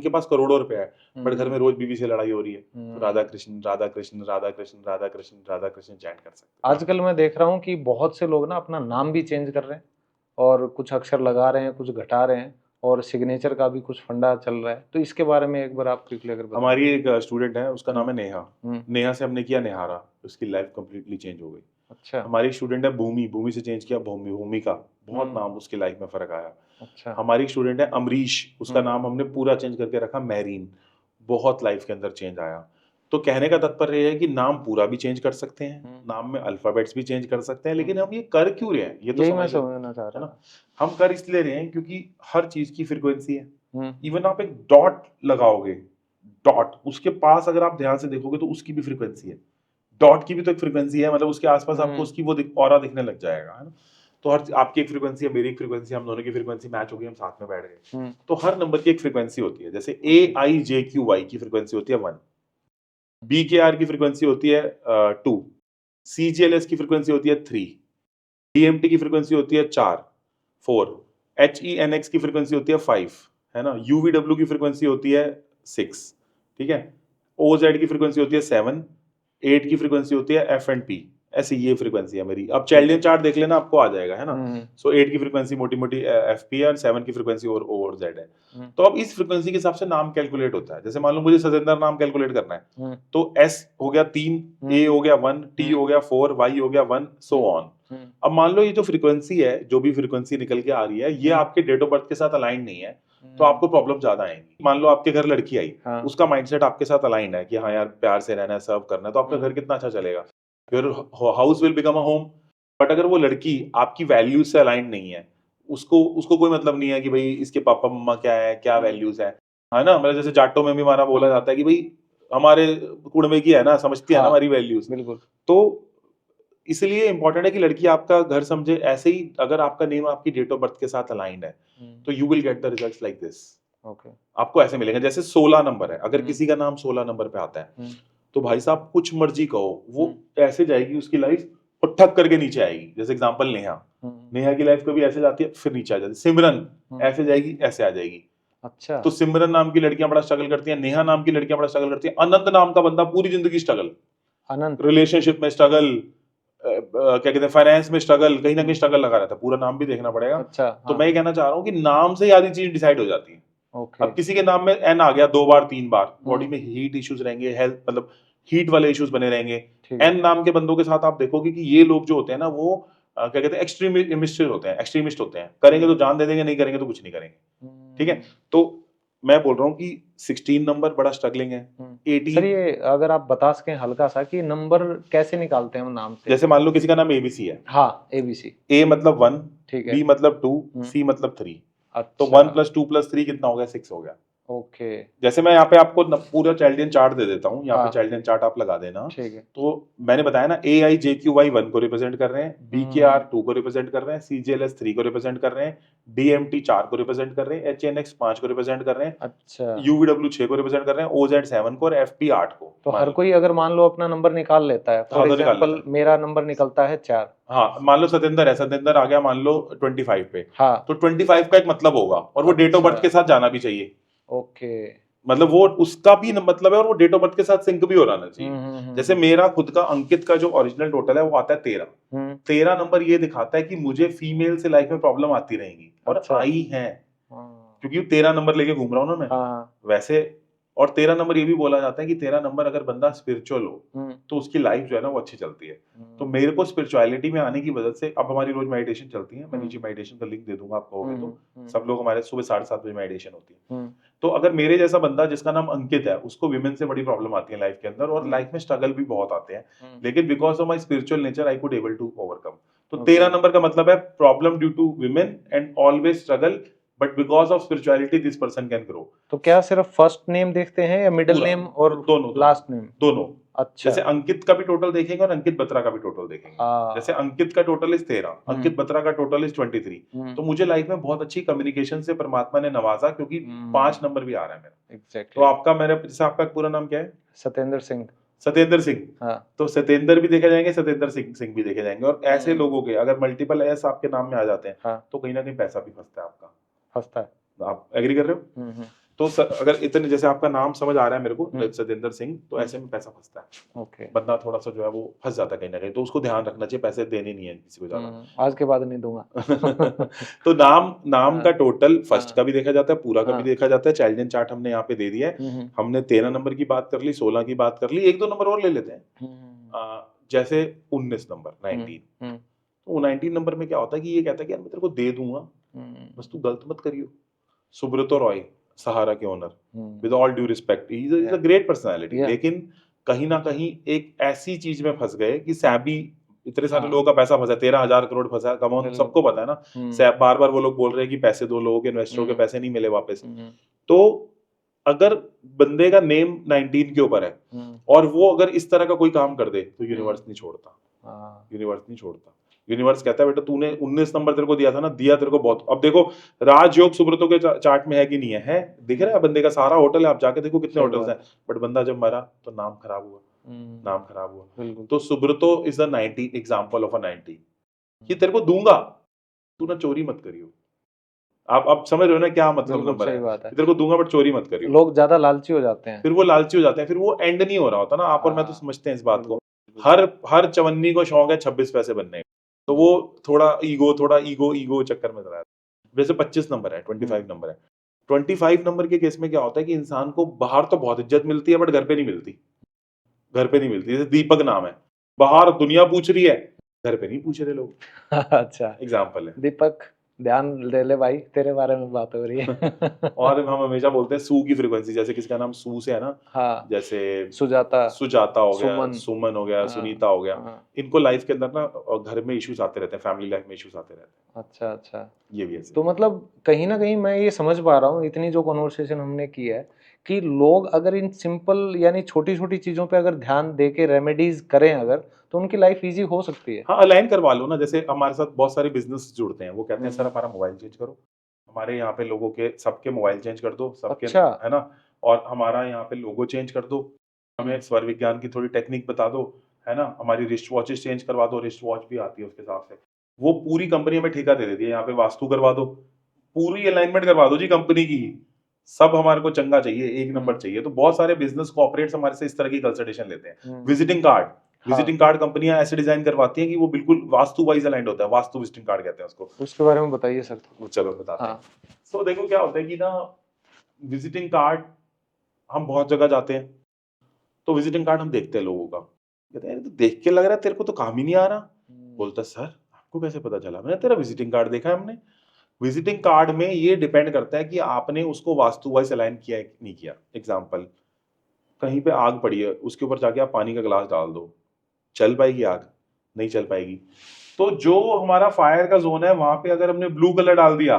पास करोड़ों रुपए है, बट घर में रोज बीवी से लड़ाई हो रही है, तो राधा कृष्ण राधा कृष्ण राधा कृष्ण राधा कृष्ण राधा कृष्ण चैंट कर सकते हैं। आजकल मैं देख रहा हूँ कि बहुत से लोग ना अपना नाम भी चेंज कर रहे हैं, और कुछ अक्षर लगा रहे हैं, कुछ घटा रहे हैं, और सिग्नेचर का भी कुछ फंडा चल रहा है, तो इसके बारे में एक बार आप क्विकली अगर हमारी एक स्टूडेंट है, उसका नाम है नेहा। नेहा से हमने किया नेहारा, उसकी लाइफ कंप्लीटली चेंज हो गई। अच्छा हमारी एक स्टूडेंट है भूमि, भूमि से चेंज किया भूमिका, बहुत हम्म। नाम उसकी लाइफ में फर्क आया। अच्छा हमारी एक स्टूडेंट है अमरीश, उसका हम्म। नाम हमने पूरा चेंज करके रखा मैरीन, बहुत लाइफ के अंदर चेंज आया। तो कहने का तात्पर्य है कि नाम पूरा भी चेंज कर सकते हैं, नाम में अल्फाबेट्स भी चेंज कर सकते हैं, लेकिन हम ये कर क्यों रहे हैं, ये तो यही मैं समझ लो, समझना चाह है रहा ना। था। हम कर इसलिए रहे हैं क्योंकि हर चीज की फ्रीक्वेंसी है। हम्म। इवन आप एक डॉट लगाओगे, डॉट उसके पास अगर आप ध्यान से देखोगे तो उसकी भी फ्रीक्वेंसी है, डॉट की भी तो एक फ्रीक्वेंसी है, मतलब उसके आसपास आपको उसकी वो ऑरा दिखने लग जाएगा, है ना। तो हर आपकी एक फ्रीक्वेंसी है, मेरी एक फ्रीक्वेंसी, हम दोनों की फ्रीक्वेंसी मैच होगी, हम साथ में बैठ गए। तो हर नंबर की एक फ्रीक्वेंसी होती है, जैसे AIJQY की फ्रीक्वेंसी होती है 1, BKR की फ्रीक्वेंसी होती है 2, CGLS की फ्रीक्वेंसी होती है 3, DMT की फ्रीक्वेंसी होती है 4, HENX की फ्रीक्वेंसी होती है 5, है ना। UVW की फ्रीक्वेंसी होती है 6, ठीक है। OZ की फ्रीक्वेंसी होती है 7, 8 की फ्रीक्वेंसी होती है F&P, ऐसी ये फ्रीक्वेंसी है मेरी। अब चैल्डियन चार्ट देख लेना, आपको आ जाएगा, है ना। सो 8 की फ्रीक्वेंसी मोटी मोटी FP है और 7 की फ्रीक्वेंसी और Z है। तो अब इस फ्रीक्वेंसी के हिसाब से नाम कैलकुलेट होता है। जैसे मान लो मुझे सतेंद्र नाम कैलकुलेट करना है, तो S हो गया 3, A हो गया 1, T हो गया 4, Y हो गया 1, सो ऑन। अब मान लो ये जो फ्रीक्वेंसी है, जो भी फ्रीक्वेंसी निकल के आ रही है, ये आपके डेट ऑफ बर्थ के साथ अलाइन नहीं है, तो आपको प्रॉब्लम ज्यादा आएंगी। मान लो आपके घर लड़की आई, उसका माइंडसेट आपके साथ अलाइन है कि हाँ यार प्यार से रहना है, सर्व करना है, तो आपका घर कितना अच्छा चलेगा, your house will become a home. But अगर वो लड़की आपकी वैल्यूज से अलाइन नहीं है, उसको उसको कोई मतलब नहीं है कि भाई इसके पापा मम्मा क्या है, क्या वैल्यूज है ना। मतलब जैसे जाटों में भी हमारा बोला जाता है कि भाई हमारे कुड़मे की है ना, समझती है ना हमारी वैल्यूज। बिल्कुल। तो इसलिए इंपॉर्टेंट है कि लड़की आपका घर समझे। ऐसे ही अगर आपका नेम आपकी डेट ऑफ बर्थ के साथ अलाइंड है, तो you will get the results like this. Okay. आपको ऐसे मिलेगा। जैसे 16 नंबर है, अगर किसी का नाम 16 नंबर पे आता है, तो भाई साहब कुछ मर्जी कहो, वो ऐसे जाएगी उसकी लाइफ और ठक करके नीचे आएगी। जैसे एग्जांपल नेहा, नेहा की लाइफ कभी ऐसे जाती है फिर नीचे आ जाती है। सिमरन ऐसे जाएगी ऐसे आ जाएगी। अच्छा। तो सिमरन नाम की लड़कियां बड़ा स्ट्रगल करती हैं, नेहा नाम की लड़कियां बड़ा स्ट्रगल करती हैं। अनंत नाम का बंदा पूरी जिंदगी स्ट्रगल, अनंत रिलेशनशिप में स्ट्रगल, क्या कहते हैं फाइनेंस में स्ट्रगल, कहीं ना कहीं स्ट्रगल लगा रहता है। पूरा नाम भी देखना पड़ेगा। अच्छा। तो मैं ये कहना चाह रहा हूँ कि नाम से आधी चीज डिसाइड हो जाती है। ओके। अब किसी के नाम में एन आ गया 2 बार 3 बार, बॉडी में हीट इश्यूज रहेंगे, हेल्थ मतलब हीट वाले इश्यूज बने रहेंगे। एन नाम के बंदों के साथ आप देखोगे कि ये लोग जो होते हैं ना, वो क्या कहते हैं एक्सट्रीमिस्ट होते हैं, एक्सट्रीमिस्ट होते हैं। करेंगे तो जान दे देंगे, नहीं करेंगे तो कुछ नहीं करेंगे, ठीक है। तो मैं बोल रहा हूँ कि 16 नंबर बड़ा स्ट्रगलिंग है। 18 सर ये अगर आप बता सकें हल्का सा कि नंबर कैसे निकालते हैं हम नाम से। जैसे मान लो किसी का नाम ABC है, हाँ ABC। A मतलब 1, ठीक है। B मतलब 2, C मतलब 3, तो अच्छा। 1 + 2 + 3 कितना हो गया, 6 हो गया। ओके। जैसे मैं यहाँ पे आपको पूरा चाइल्डियन चार्ट दे देता हूँ, यहाँ पे हाँ। चाइल्डियन चार्ट आप लगा देना। ठीक है। तो मैंने बताया ना, AIJQY 1 को रिप्रेजेंट कर रहे हैं, BKR 2 को रिप्रेजेंट कर रहे हैं, CGLS 3 को रिप्रेजेंट कर रहे हैं, DMT 4 को रिप्रेजेंट कर रहे हैं, HNX 5 को रिप्रेजेंट कर रहे हैं, अच्छा। UVW 6 को रिप्रेजेंट कर रहे हैं, OZ 7 को और FP 8 को। तो हर कोई अगर मान लो अपना नंबर निकाल लेता है, फॉर हाँ, तो निकाल एग्जांपल लेता मेरा नंबर निकलता है 4। हाँ, मान लो सतेंद्र है, सतेंद्र आ गया मान लो 25 पे, हाँ। तो 25 का एक मतलब होगा, और वो डेट ऑफ अच्छा। बर्थ के साथ जाना भी चाहिए। ओके। मतलब वो उसका भी मतलब है, और वो डेट ऑफ बर्थ के साथ सिंक भी हो रहना चाहिए। जैसे मेरा खुद का अंकित का जो ओरिजिनल टोटल है वो आता है 13। 13 नंबर ये दिखाता है कि मुझे फीमेल से लाइफ में प्रॉब्लम आती रहेंगी, और अच्छा। आई है, क्योंकि 13 नंबर लेके घूम रहा हूँ ना मैं। हाँ। वैसे और 13 नंबर ये भी बोला जाता है कि 13 नंबर अगर बंदा स्पिरिचुअल हो तो उसकी लाइफ जो है ना वो अच्छी चलती है। तो मेरे को स्पिरिचुअलिटी में आने की वजह से, अब हमारी रोज मेडिटेशन चलती है, मैं नीचे मेडिटेशन का लिंक दे दूंगा आपको, होगे तो सब लोग हमारे सुबह 7:30 बजे मेडिटेशन होती है। तो अगर मेरे जैसा बंदा जिसका नाम अंकित है, उसको विमेन से बड़ी प्रॉब्लम आती है लाइफ के अंदर, और लाइफ में स्ट्रगल भी बहुत आते हैं, लेकिन because of my spiritual nature I could able to overcome. तो 13 नंबर का मतलब है problem due to women and always struggle, but because of spirituality this person can grow. तो क्या सिर्फ फर्स्ट नेम देखते हैं या मिडिल नेम और दोनों लास्ट नेम? दोनों। अच्छा। जैसे अंकित का भी टोटल देखेंगे और अंकित बत्रा का भी टोटल देखेंगे। जैसे अंकित का टोटल इज 13, अंकित बत्रा का टोटल इज 23। तो मुझे लाइफ में बहुत अच्छी कम्युनिकेशन से परमात्मा ने नवाजा, क्योंकि 5 नंबर भी आ रहा है मेरा। एग्जैक्टली। तो आपका, मेरे जैसे आपका पूरा नाम क्या है? सतेंद्र सिंह। सतेंद्र सिंह। हाँ। तो सतेंद्र भी देखे जाएंगे, सतेंद्र सिंह भी देखे जाएंगे। और ऐसे लोगों के अगर मल्टीपल एस आपके नाम में आ जाते हैं, हाँ। तो कहीं ना कहीं पैसा भी फंसता है आपका। फंसता है। आप एग्री कर रहे हो? तो अगर इतने, जैसे आपका नाम समझ आ रहा है मेरे को, सतेंद्र सिंह, तो ऐसे में पैसा फंसता है। ओके। बंदा थोड़ा सा जो है वो फंस जाता है कहीं ना कहीं, तो उसको ध्यान रखना चाहिए, पैसे देने नहीं है किसी को ज्यादा। आज के बाद नहीं दूंगा। तो नाम का टोटल फर्स्ट का भी देखा जाता है, पूरा का भी देखा जाता है। चाइल्डियन चार्ट हमने यहाँ पे दे दिया है। हमने 13 नंबर की बात कर ली, 16 की बात कर ली, 1-2 नंबर और ले लेते हैं। जैसे 19 नंबर 19, तो वो 19 नंबर में क्या होता है कि ये कहता है कि यार मैं तेरे को दे दूंगा, बस तू गलत मत करियो। सुब्रतो रॉय, सहारा के owner, with all due respect, he is a great personality, Yeah. लेकिन कहीं ना कहीं एक ऐसी चीज में फंस गए कि सैबी, इतने सारे हाँ। लोगों का पैसा फंसा, 13,000 करोड़ फंसा, कमॉन, बिल्कुल। सबको पता है ना। सैब बार बार वो लोग बोल रहे हैं कि पैसे दो, लोगों के इन्वेस्टरों के पैसे नहीं मिले वापस। तो अगर बंदे का नेम 19 के ऊपर है और वो अगर इस तरह का कोई काम कर दे तो यूनिवर्स नहीं छोड़ता, यूनिवर्स नहीं छोड़ता। यूनिवर्स कहता है बेटा तूने 19 नंबर तेरे को दिया था ना, दिया तेरे को बहुत। अब देखो राजयोग सुब्रतो के चार्ट में है कि नहीं है, दिख रहा है बंदे का सारा होटल है, आप जाके देखो कितने सही होटल्स बात हैं, बट बंदा जब मरा तो नाम खराब हुआ, नाम खराब हुआ। बिल्कुल। तो Subroto is the 19 example of a 90 कि तेरे को दूंगा, तू ना चोरी मत करियो। आप समझ रहे हो ना क्या मतलब बिल्कुल नंबर सही है, बात है। कि तेरे को दूंगा बट चोरी मत करियो। लोग ज्यादा लालची हो जाते हैं। फिर वो लालची हो जाते हैं, फिर वो एंड नहीं हो रहा होता ना। आप और मैं तो हाँ, समझते हैं इस बात को। बिल्कुल। हर चवन्नी को शौक है 26 पैसे बनने का, तो वो थोड़ा ईगो चक्कर में चला जाता है। जैसे 25 नंबर है, 25 नंबर है। 25 नंबर के केस में क्या होता है कि इंसान को बाहर तो बहुत इज्जत मिलती है बट घर पे नहीं मिलती, घर पे नहीं मिलती। जैसे दीपक नाम है, बाहर दुनिया पूछ रही है, घर पे नहीं पूछ रहे लोग। अच्छा, एग्जाम्पल है। दीपक ध्यान दे ले भाई, तेरे बारे में बात हो रही है। और हम हमेशा बोलते हैं सू की फ्रीक्वेंसी, जैसे किसका नाम सू से है ना, हाँ, जैसे सुजाता, सुजाता हो गया, सुमन। सुमन हो गया, हाँ, सुनीता हो गया। हाँ। इनको लाइफ के अंदर ना घर में इश्यूज आते रहते हैं, फैमिली लाइफ में इश्यूज आते रहते हैं। अच्छा अच्छा। ये भी ऐसे तो मतलब कहीं ना कहीं मैं ये समझ पा रहा हूँ इतनी जो कॉन्वर्सेशन हमने की है कि लोग अगर इन सिंपल यानी छोटी छोटी चीजों पे अगर ध्यान दे के रेमेडीज करें अगर, तो उनकी लाइफ इजी हो सकती है। हाँ, अलाइन करवा लो ना। जैसे हमारे साथ बहुत सारे बिजनेस जुड़ते हैं, वो कहते हैं सर हमारा मोबाइल चेंज करो, हमारे यहाँ पे लोगों के सबके मोबाइल चेंज कर दो, सबके, अच्छा। है ना, और हमारा यहाँ पे लोगो चेंज कर दो, हमें स्वर विज्ञान की थोड़ी टेक्निक बता दो, है ना, हमारी रिस्ट वॉचेस चेंज करवा दो, रिस्ट वॉच भी आती है उसके हिसाब से। वो पूरी कंपनी हमें ठेका दे देती है, यहाँ पे वास्तु करवा दो, पूरी अलाइनमेंट करवा दो जी कंपनी की, सब हमारे को चंगा चाहिए, एक नंबर चाहिए। तो बहुत सारे बिजनेस कोऑपरेट्स हमारे से इस तरह की कंसल्टेशन लेते हैं। विजिटिंग कार्ड, विजिटिंग कार्ड कंपनियां ऐसे डिजाइन करवाती हैं कि वो बिल्कुल वास्तु वाइज अलाइंड होता है, वास्तु विजिटिंग कार्ड कहते हैं उसको। उसके बारे में बताइए सर। चलो बताते हैं। हाँ। तो देखो क्या होता है कि ना, विजिटिंग कार्ड, हम बहुत जगह जाते हैं तो विजिटिंग कार्ड हम देखते हैं लोगों का, कहते हैं तो देख के लग रहा है तेरे को तो काम ही नहीं आ रहा। बोलता सर आपको कैसे पता चला? मैंने तेरा विजिटिंग कार्ड देखा है हमने। विजिटिंग कार्ड में ये डिपेंड करता है कि आपने उसको वास्तु वाइज अलाइन किया है कि नहीं किया। एग्जाम्पल, कहीं पे आग पड़ी है, उसके ऊपर जाके आप पानी का गिलास डाल दो, चल पाएगी आग? नहीं चल पाएगी। तो जो हमारा फायर का जोन है वहां पे अगर हमने ब्लू कलर डाल दिया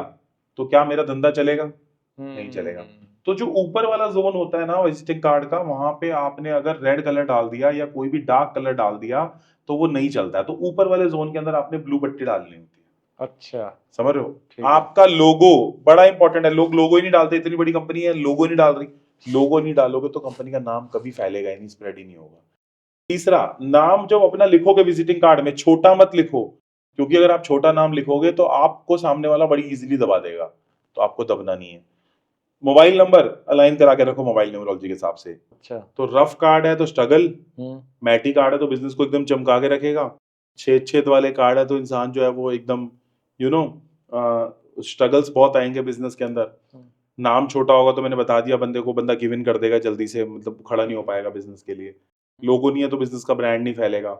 तो क्या मेरा धंधा चलेगा? नहीं चलेगा। तो जो ऊपर वाला जोन होता है ना विजिटिंग कार्ड का, वहां पे आपने अगर रेड कलर डाल दिया या कोई भी डार्क कलर डाल दिया तो वो नहीं चलता है। तो ऊपर वाले जोन के अंदर आपने ब्लू पट्टी डालनी होती है। अच्छा, समझ रहे हो? ठीक है। आपका लोगो बड़ा इंपॉर्टेंट है। लोग लोगो ही नहीं डालते, इतनी बड़ी कंपनी है लोगो नहीं डाल रही। लोगो नहीं डालोगे तो कंपनी का नाम कभी फैलेगा ही नहीं, स्प्रेड ही नहीं होगा। तीसरा, नाम जब अपना लिखोगे विजिटिंग कार्ड में, छोटा मत लिखो, क्योंकि अगर आप छोटा नाम लिखोगे तो आपको सामने वाला बड़ी इजीली दबा देगा, तो आपको दबना नहीं है। मोबाइल नंबर अलाइन करा के रखो मोबाइल न्यूमरोलॉजी के हिसाब से। अच्छा। तो रफ कार्ड है तो स्ट्रगल, मैटी कार्ड है तो बिजनेस को एकदम चमका के रखेगा, छेद छेद वाले कार्ड है तो इंसान जो है वो एकदम स्ट्रगल्स बहुत आएंगे बिजनेस के अंदर। नाम छोटा होगा तो मैंने बता दिया बंदे को, बंदा गिव इन कर देगा जल्दी से, मतलब खड़ा नहीं हो पाएगा बिजनेस के लिए। लोगो नहीं है तो बिजनेस का ब्रांड नहीं फैलेगा।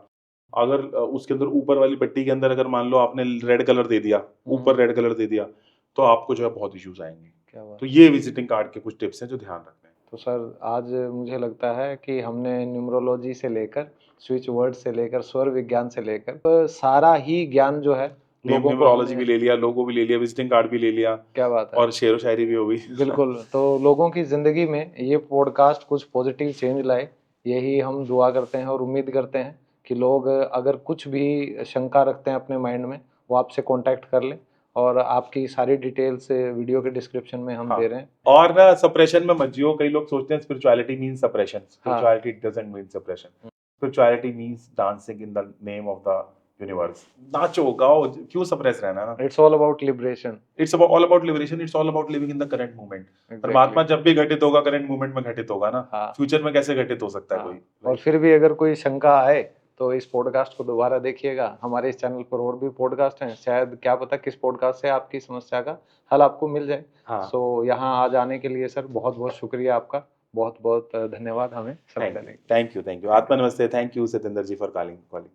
अगर उसके अंदर ऊपर वाली पट्टी के अंदर अगर मान लो आपने रेड कलर दे दिया, ऊपर रेड कलर दे दिया, तो आपको जो है बहुत इश्यूज आएंगे। क्या बात। तो ये विजिटिंग कार्ड के कुछ टिप्स हैं जो ध्यान रखने हैं। तो सर आज मुझे लगता है कि हमने न्यूमरोलॉजी से लेकर स्विच वर्ड से लेकर स्वर विज्ञान से लेकर सारा ही ज्ञान जो है लोगों को न्यूमरोलॉजी भी ले लिया, लोगो भी ले लिया, विजिटिंग कार्ड भी ले लिया, क्या बात है, और शेरो शायरी भी हो गई। बिल्कुल। तो लोगों की जिंदगी में ये पॉडकास्ट कुछ पॉजिटिव चेंज लाए, यही हम दुआ करते हैं और उम्मीद करते हैं कि लोग अगर कुछ भी शंका रखते हैं अपने माइंड में वो आपसे कांटेक्ट कर लें, और आपकी सारी डिटेल्स वीडियो के डिस्क्रिप्शन में हम दे रहे हैं। और ना सप्रेशन में मत जियो। कई लोग सोचते हैं spirituality means suppression. Spirituality doesn't mean suppression. Spirituality means dancing in the name of the universe. नाचो गाओ, क्यों सप्रेस रहना ना। It's all about liberation, it's all about liberation, it's all about living in the current moment. परमात्मा जब भी घटित होगा करंट मोमेंट में घटित होगा ना। हाँ। फ्यूचर में कैसे घटित हो सकता है कोई। और फिर भी अगर कोई शंका आए तो इस पॉडकास्ट को दोबारा देखिएगा। हमारे इस चैनल पर और भी पॉडकास्ट हैं, शायद क्या पता किस पॉडकास्ट से आपकी समस्या का हल आपको मिल जाए। हाँ। सो यहाँ आज आने के लिए सर बहुत बहुत शुक्रिया आपका। बहुत बहुत धन्यवाद हमें समय देने के लिए। थैंक यू आत्मा नमस्ते, thank you Satendra ji for calling.